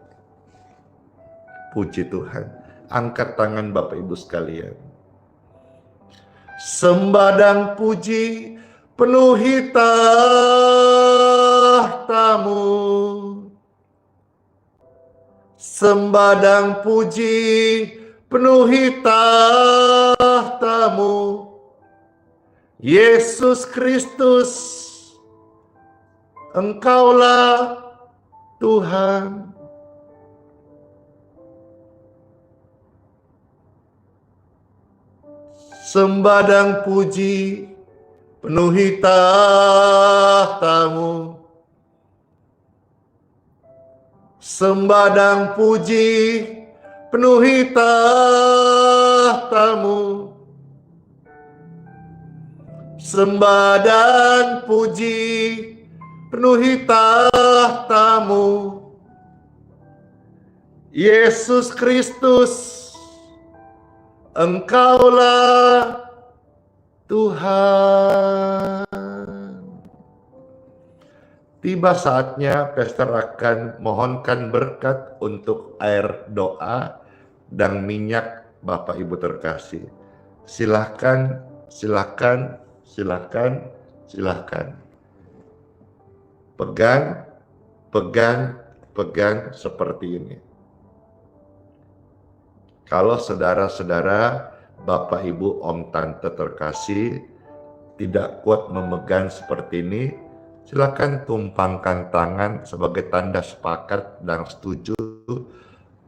Puji Tuhan. Angkat tangan Bapak Ibu sekalian. Sembah puji penuhi tahtamu. Sembah puji penuhi tahtamu. Yesus Kristus, Engkaulah Tuhan. Sembah dan puji penuhi tahtamu. Sembah dan puji penuhi tahtamu. Sembah dan puji penuhi tahtamu. Yesus Kristus, Engkaulah Tuhan. Tiba saatnya pastor akan mohonkan berkat untuk air doa dan minyak Bapak Ibu terkasih. Silakan, silakan, silakan, silakan. Pegang, pegang, pegang seperti ini. Kalau saudara-saudara, Bapak, Ibu, Om, Tante terkasih tidak kuat memegang seperti ini, silakan tumpangkan tangan sebagai tanda sepakat dan setuju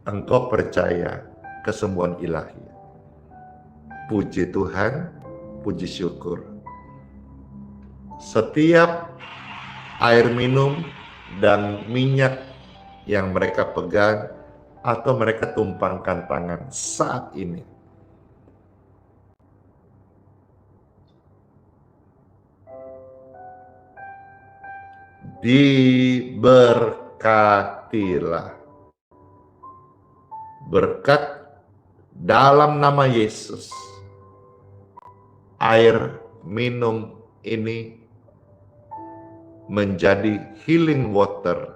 engkau percaya kesembuhan ilahi. Puji Tuhan, puji syukur. Setiap air minum dan minyak yang mereka pegang atau mereka tumpangkan tangan saat ini, diberkatilah. Berkat dalam nama Yesus. Air minum ini menjadi healing water.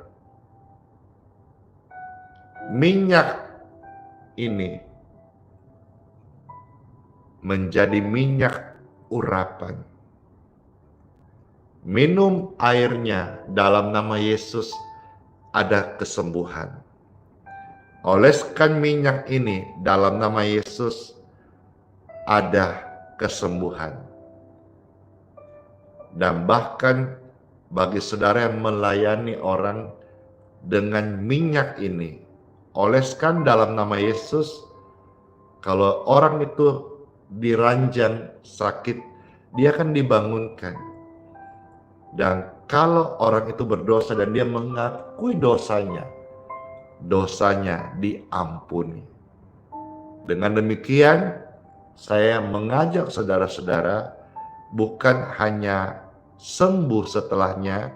Minyak ini menjadi minyak urapan. Minum airnya dalam nama Yesus, ada kesembuhan. Oleskan minyak ini dalam nama Yesus, ada kesembuhan. Dan bahkan bagi saudara yang melayani orang dengan minyak ini, oleskan dalam nama Yesus, kalau orang itu diranjang sakit, dia akan dibangunkan. Dan kalau orang itu berdosa dan dia mengakui dosanya diampuni. Dengan demikian, saya mengajak saudara-saudara bukan hanya sembuh setelahnya,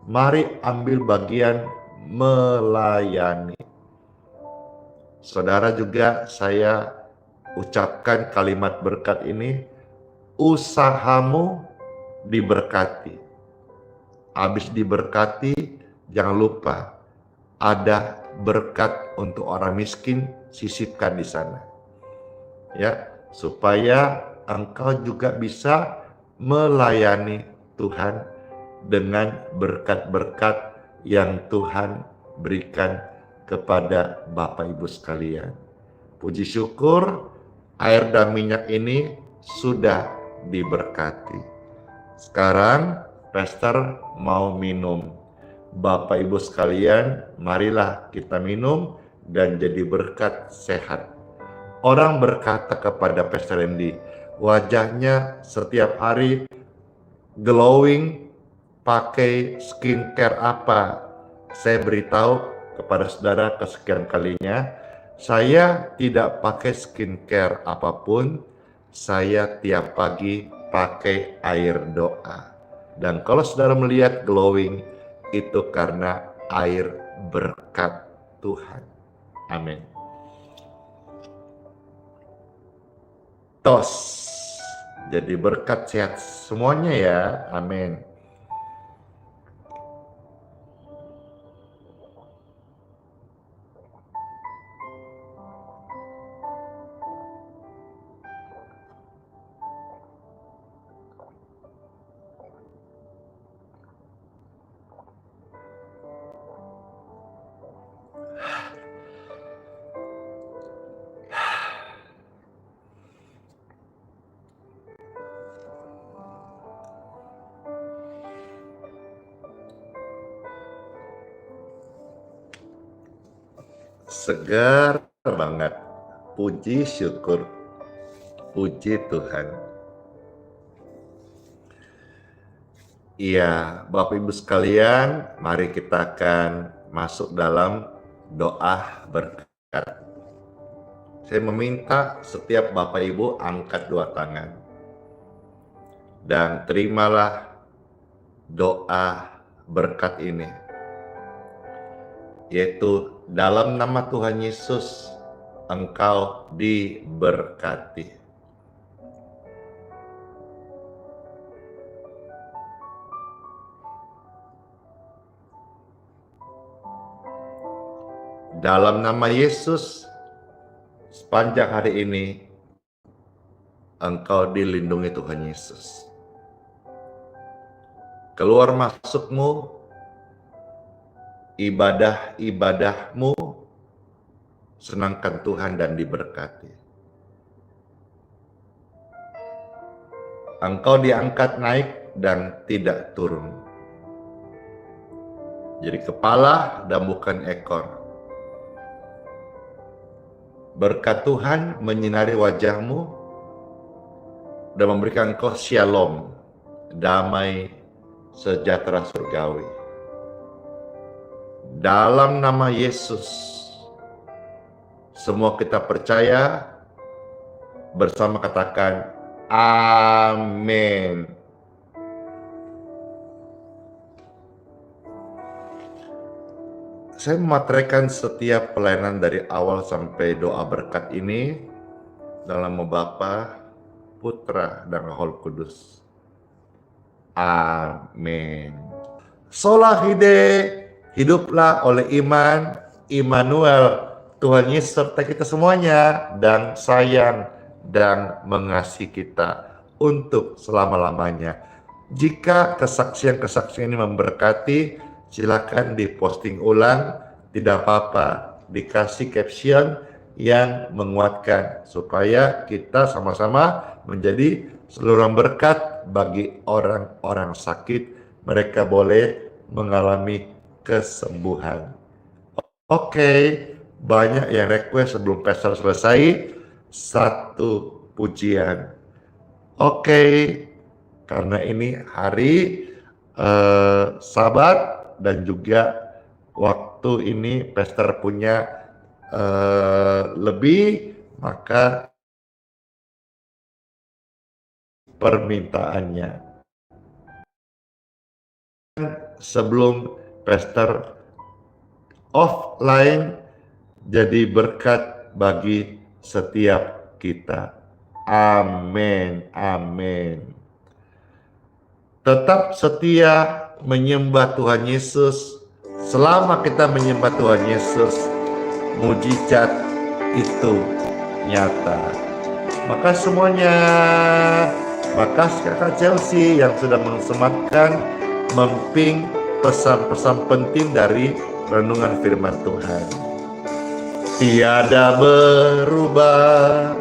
mari ambil bagian melayani. Saudara juga saya ucapkan kalimat berkat ini, usahamu diberkati. Habis diberkati, jangan lupa ada berkat untuk orang miskin, sisipkan di sana. Ya, supaya engkau juga bisa melayani Tuhan dengan berkat-berkat yang Tuhan berikan kepada Bapak Ibu sekalian. Puji syukur, air dan minyak ini sudah diberkati. Sekarang Pastor mau minum. Bapak Ibu sekalian, marilah kita minum dan jadi berkat sehat. Orang berkata kepada Pastor Randy, wajahnya setiap hari glowing, pakai skincare apa? Saya beritahu kepada saudara kesekian kalinya, saya tidak pakai skincare apapun, saya tiap pagi pakai air doa. Dan kalau saudara melihat glowing, itu karena air berkat Tuhan. Amin. Tos. Jadi berkat sehat semuanya ya. Amin. Segar banget. Puji syukur. Puji Tuhan. Iya, Bapak Ibu sekalian, mari kita akan masuk dalam doa berkat. Saya meminta setiap Bapak Ibu angkat dua tangan. Dan terimalah doa berkat ini. Yaitu dalam nama Tuhan Yesus, engkau diberkati. Dalam nama Yesus, sepanjang hari ini, engkau dilindungi Tuhan Yesus. Keluar masukmu, ibadah-ibadahmu, senangkan Tuhan dan diberkati. Engkau diangkat naik dan tidak turun. Jadi kepala dan bukan ekor. Berkat Tuhan menyinari wajahmu dan memberikan engkau shalom, damai, sejahtera surgawi. Dalam nama Yesus, semua kita percaya, bersama katakan amin. Saya memateraikan setiap pelayanan dari awal sampai doa berkat ini dalam nama Bapa, Putra, dan Roh Kudus. Amin. Sola Fide, hiduplah oleh iman, Immanuel, Tuhan Yesus serta kita semuanya, dan sayang dan mengasihi kita untuk selama-lamanya. Jika kesaksian-kesaksian ini memberkati, silakan diposting ulang, tidak apa-apa, dikasih caption yang menguatkan supaya kita sama-sama menjadi saluran berkat bagi orang-orang sakit, mereka boleh mengalami kesembuhan. Oke, banyak yang request sebelum pastor selesai satu pujian. Oke, karena ini hari Sabat dan juga waktu ini pastor punya lebih, maka permintaannya sebelum pastor offline jadi berkat bagi setiap kita. Amin, amin. Tetap setia menyembah Tuhan Yesus. Selama kita menyembah Tuhan Yesus, mujizat itu nyata. Maka semuanya, makasih kakak Chelsea yang sudah mensematkan memping pesan-pesan penting dari renungan firman Tuhan. Tiada berubah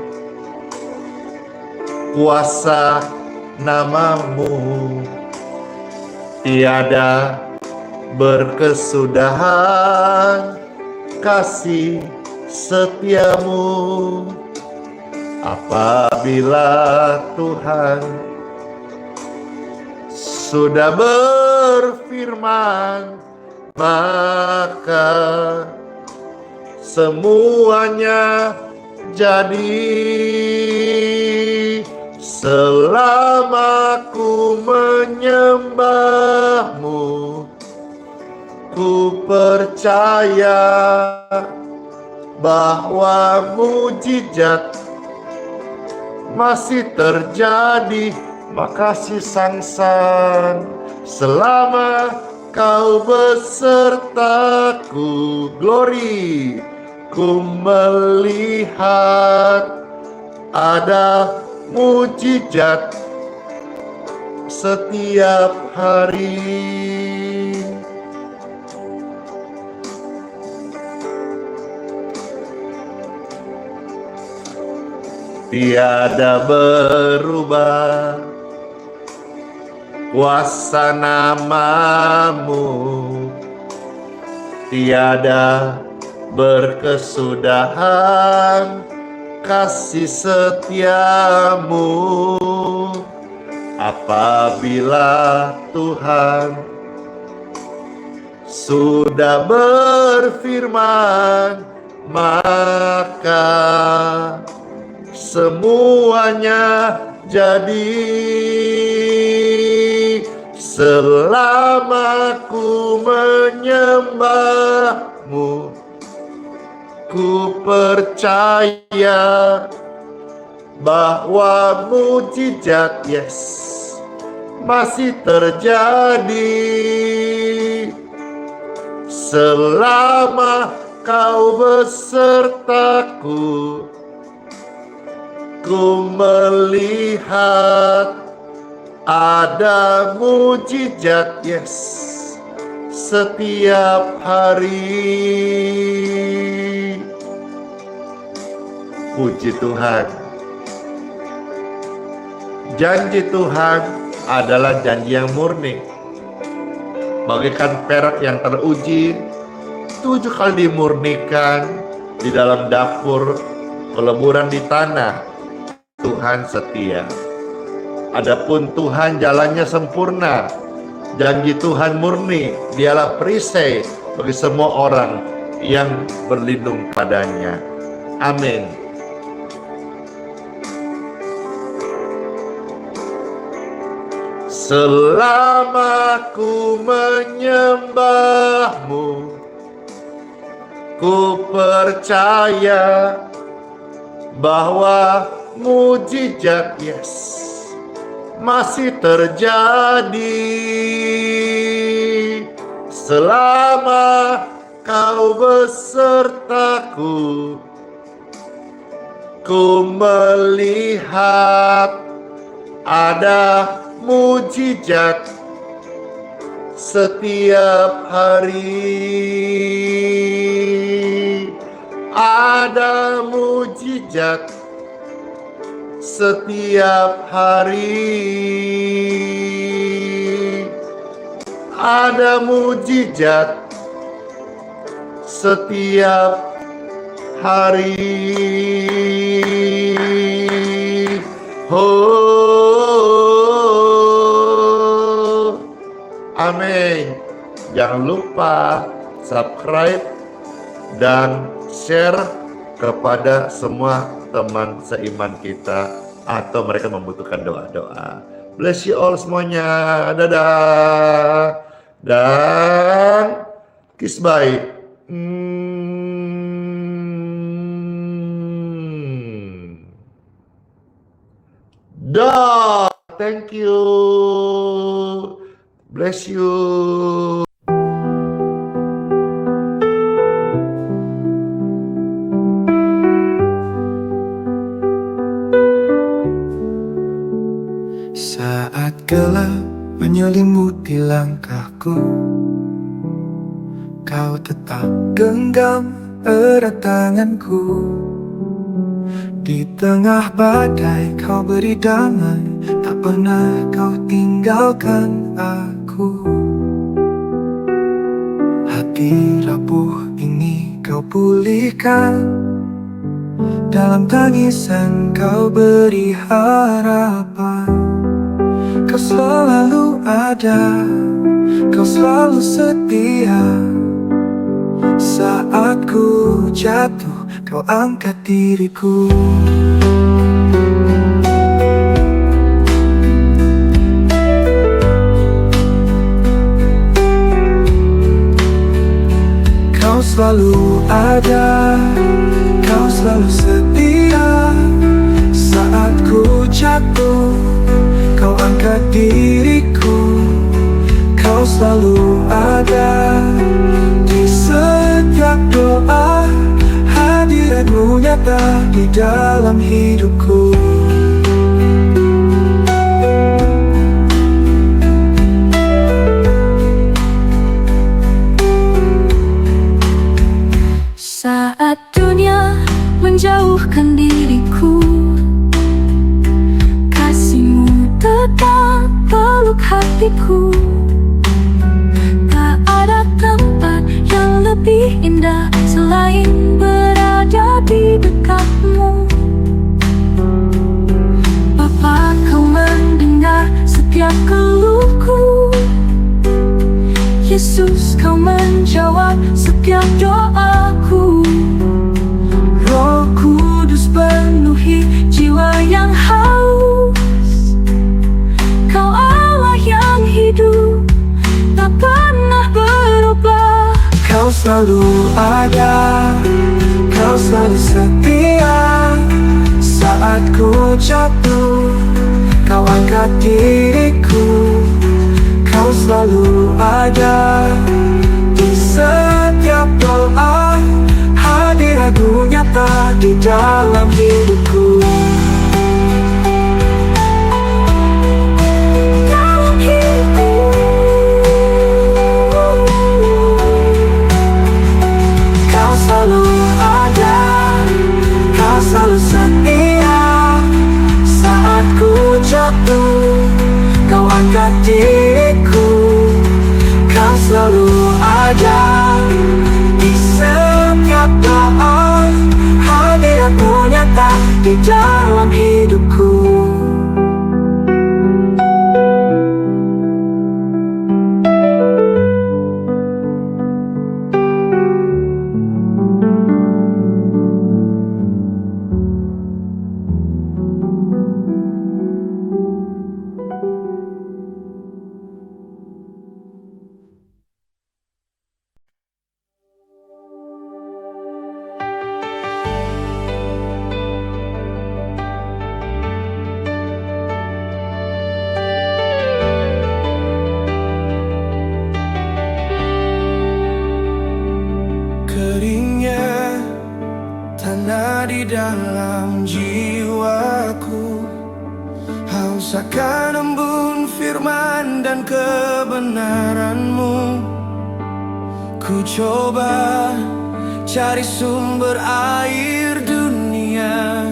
kuasa namamu, tiada berkesudahan kasih setiamu. Apabila Tuhan sudah berfirman, maka semuanya jadi. Selama ku menyembahmu, ku percaya bahwa mujizat masih terjadi. Makasih Sang selama kau besertaku. Glory, ku melihat ada mujizat setiap hari. Tiada berubah kuasa namamu, tiada berkesudahan kasih setiamu. Apabila Tuhan sudah berfirman, maka semuanya jadi. Selama ku menyembahmu, ku percaya bahwa mujizat masih terjadi. Selama kau besertaku, ku melihat ada mujizat setiap hari. Puji Tuhan. Janji Tuhan adalah janji yang murni. Bagaikan perak yang teruji, 7 kali dimurnikan di dalam dapur, peleburan di tanah. Tuhan setia. Adapun Tuhan jalannya sempurna. Janji Tuhan murni, dialah perisai bagi semua orang yang berlindung padanya. Amin. Selama ku menyembahmu, ku percaya bahwa mujizat masih terjadi. Selama kau besertaku, ku melihat ada mujizat setiap hari ada mujizat, setiap hari ada mujizat, setiap hari. Oh, amin. Jangan lupa subscribe dan share kepada semua teman seiman kita atau mereka membutuhkan doa-doa. Bless you all semuanya. Dadah. Dan kiss bye. Dah. Thank you. Bless you. Saat gelap menyelimuti langkahku, kau tetap genggam erat tanganku. Di tengah badai kau beri damai, tak pernah kau tinggalkan aku. Hati rapuh ini kau pulihkan, dalam tangisan kau beri harapan. Kau selalu ada, kau selalu setia. Saat ku jatuh, kau angkat diriku. Kau selalu ada, kau selalu setia. Saat ku jatuh, kau angkat diriku. Kau selalu ada di setiap doa. Hadiratmu nyata di dalam hidupku. Saat dunia menjauhkan diriku, kasih-Mu tetap peluk hatiku. Tak ada tempat yang lebih indah selain berada di dekat-Mu. Bapa, Kau mendengar setiap keluhku. Yesus, Kau menjawab setiap doaku. Roh Kudus penuhi jiwa yang haus. Kau Allah yang hidup, tak pernah berubah. Kau selalu ada, kau selalu setia. Saat ku jatuh, kau angkat diriku. Kau selalu ada di setiap doa. Hadirat-Mu nyata di dalam hidupku. Dalam hidupku. Kau selalu ada, kau selalu setia. Saat ku jatuh, kau angkat diriku. Kau selalu ada di setiap doa. Hadirat-Mu nyata di dalam hidupku. Keringnya tanah di dalam jiwaku, haus akan embun firman firman dan kebenaran-Mu. Ku coba cari sumber air dunia,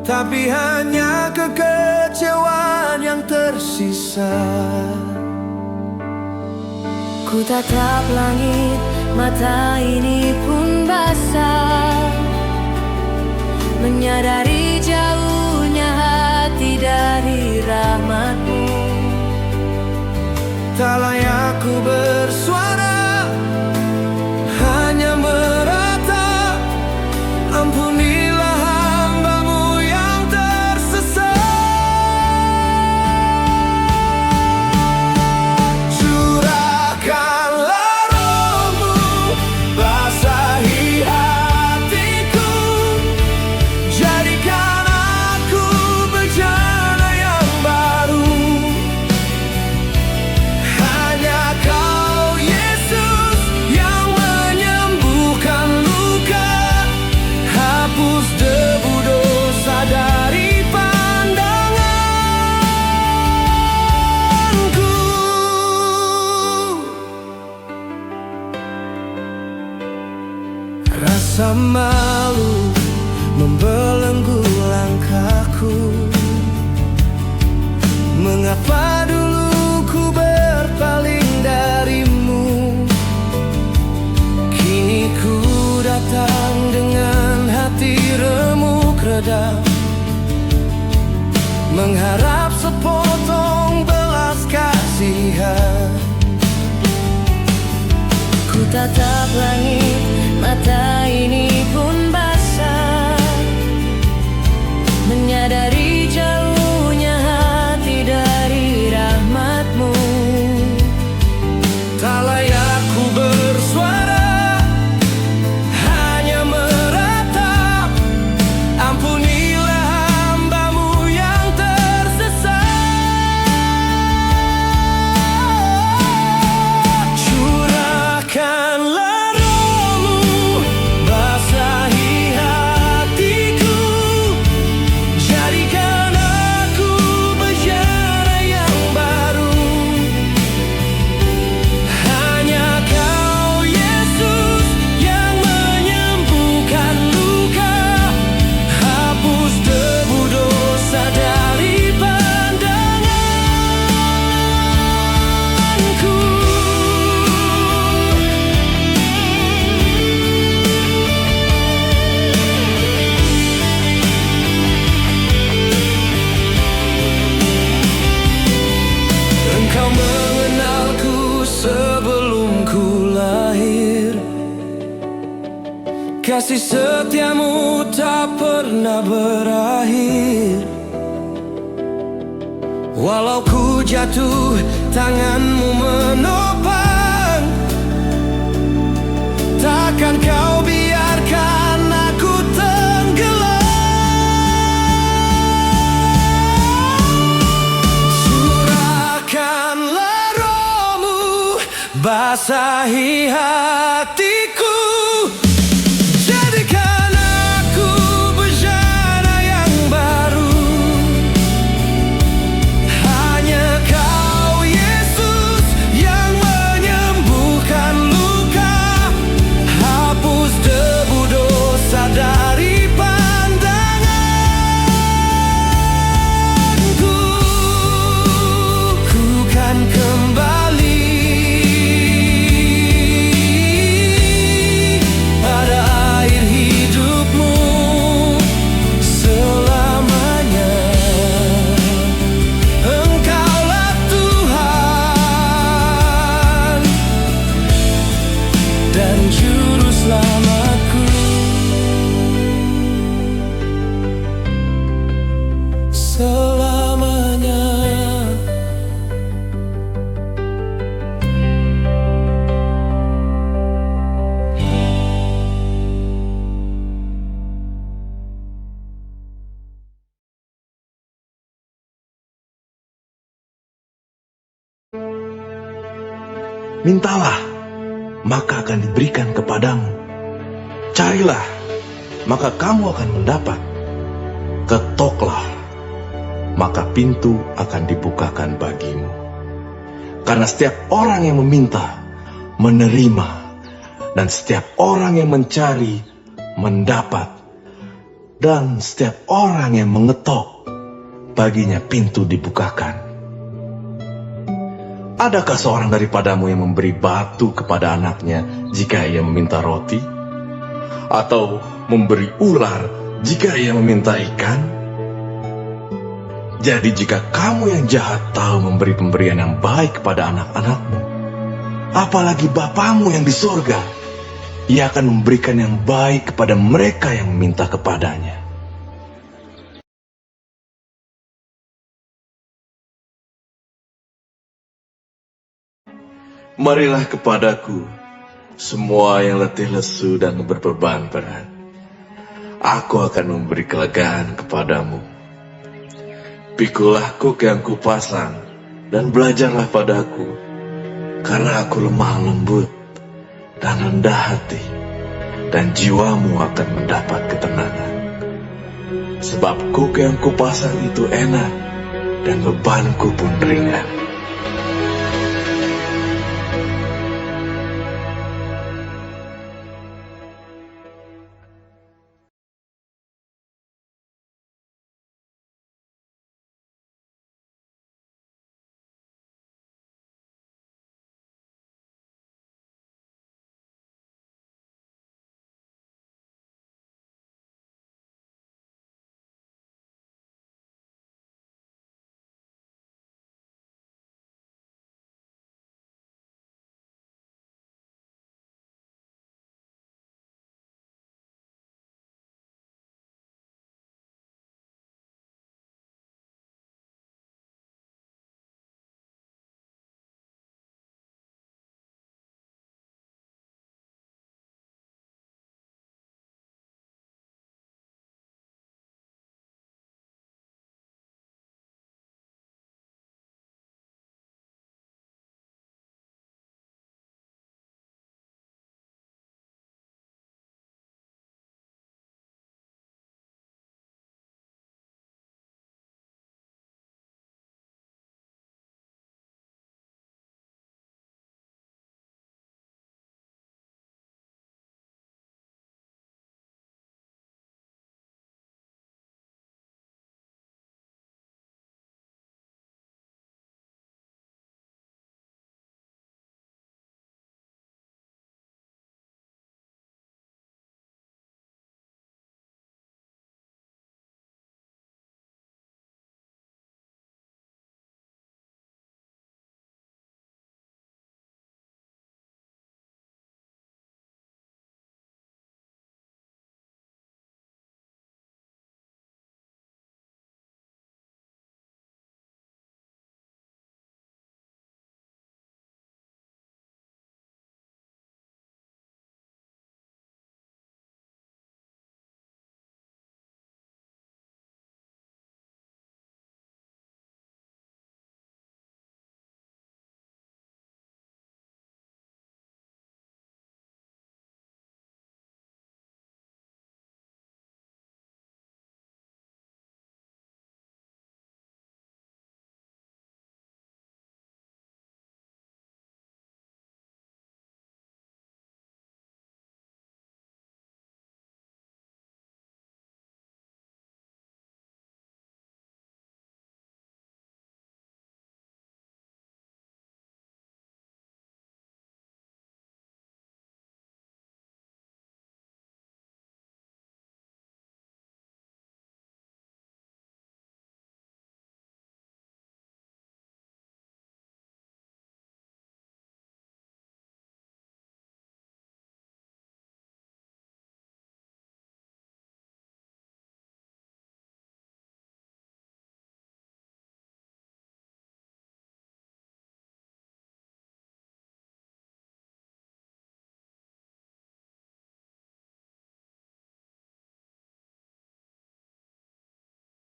tapi hanya kekecewaan yang tersisa. Ku tatap langit, mata ini pun basah, menyadari jauhnya hati dari rahmat-Mu. Tak layak ku bersuara, hanya meratap. Ampunilah hamba-Mu yang tersesat. Curahkanlah Roh-Mu, basahi hatiku, jadikan aku bejana yang baru. Hanya Kau Yesus yang menyembuhkan luka, hapus debu dosa dari pandanganku. Rasa malu membelenggu langkahku. Mengapa dulu ku berpaling dari-Mu? Kini ku datang dengan hati remuk redam, mengharap sepotong belas kasihan. Ku tatap langit, mata ini pun basah, menyadari jauhnya hati dari rahmat-Mu. Tak layak ku bersuara, hanya meratap. Ampunilah hamba-Mu yang tersesat. Curahkanlah Roh-Mu, basahi hatiku, jadikan aku bejana yang baru. Hanya Kau Yesus yang menyembuhkan luka, hapus debu dosa dari pandanganku. Engkau mengenalku sebelum ku lahir. Kasih setia-Mu tak pernah berakhir. Walau ku jatuh, tangan-Mu menopang. Takkan Kau biarkan aku tenggelam. Curahkanlah Roh-Mu, basahi hatiku, jadikan aku bejana yang baru. Hanya Kau Yesus yang menyembuhkan luka, hapus debu dosa dari pandanganku. Ku kan kembali pada air hidup-Mu selamanya. Engkaulah Tuhan dan Juru Selamatku. Selamanya. Mintalah, maka akan diberikan kepadamu. Carilah, maka kamu akan mendapat. Ketoklah, maka pintu akan dibukakan bagimu. Karena setiap orang yang meminta, menerima, dan setiap orang yang mencari, mendapat, dan setiap orang yang mengetok, baginya pintu dibukakan. Adakah seorang daripadamu yang memberi batu kepada anaknya jika ia meminta roti? Atau memberi ular jika ia meminta ikan? Jadi jika kamu yang jahat tahu memberi pemberian yang baik kepada anak-anakmu, apalagi Bapamu yang di surga, Ia akan memberikan yang baik kepada mereka yang meminta kepadanya. Marilah kepadaku, semua yang letih lesu dan berbeban berat. Aku akan memberi kelegaan kepadamu. Pikulah kuk yang kupasang, dan belajarlah padaku, karena aku lemah lembut dan rendah hati, dan jiwamu akan mendapat ketenangan. Sebab kuk yang kupasang itu enak, dan bebanku pun ringan.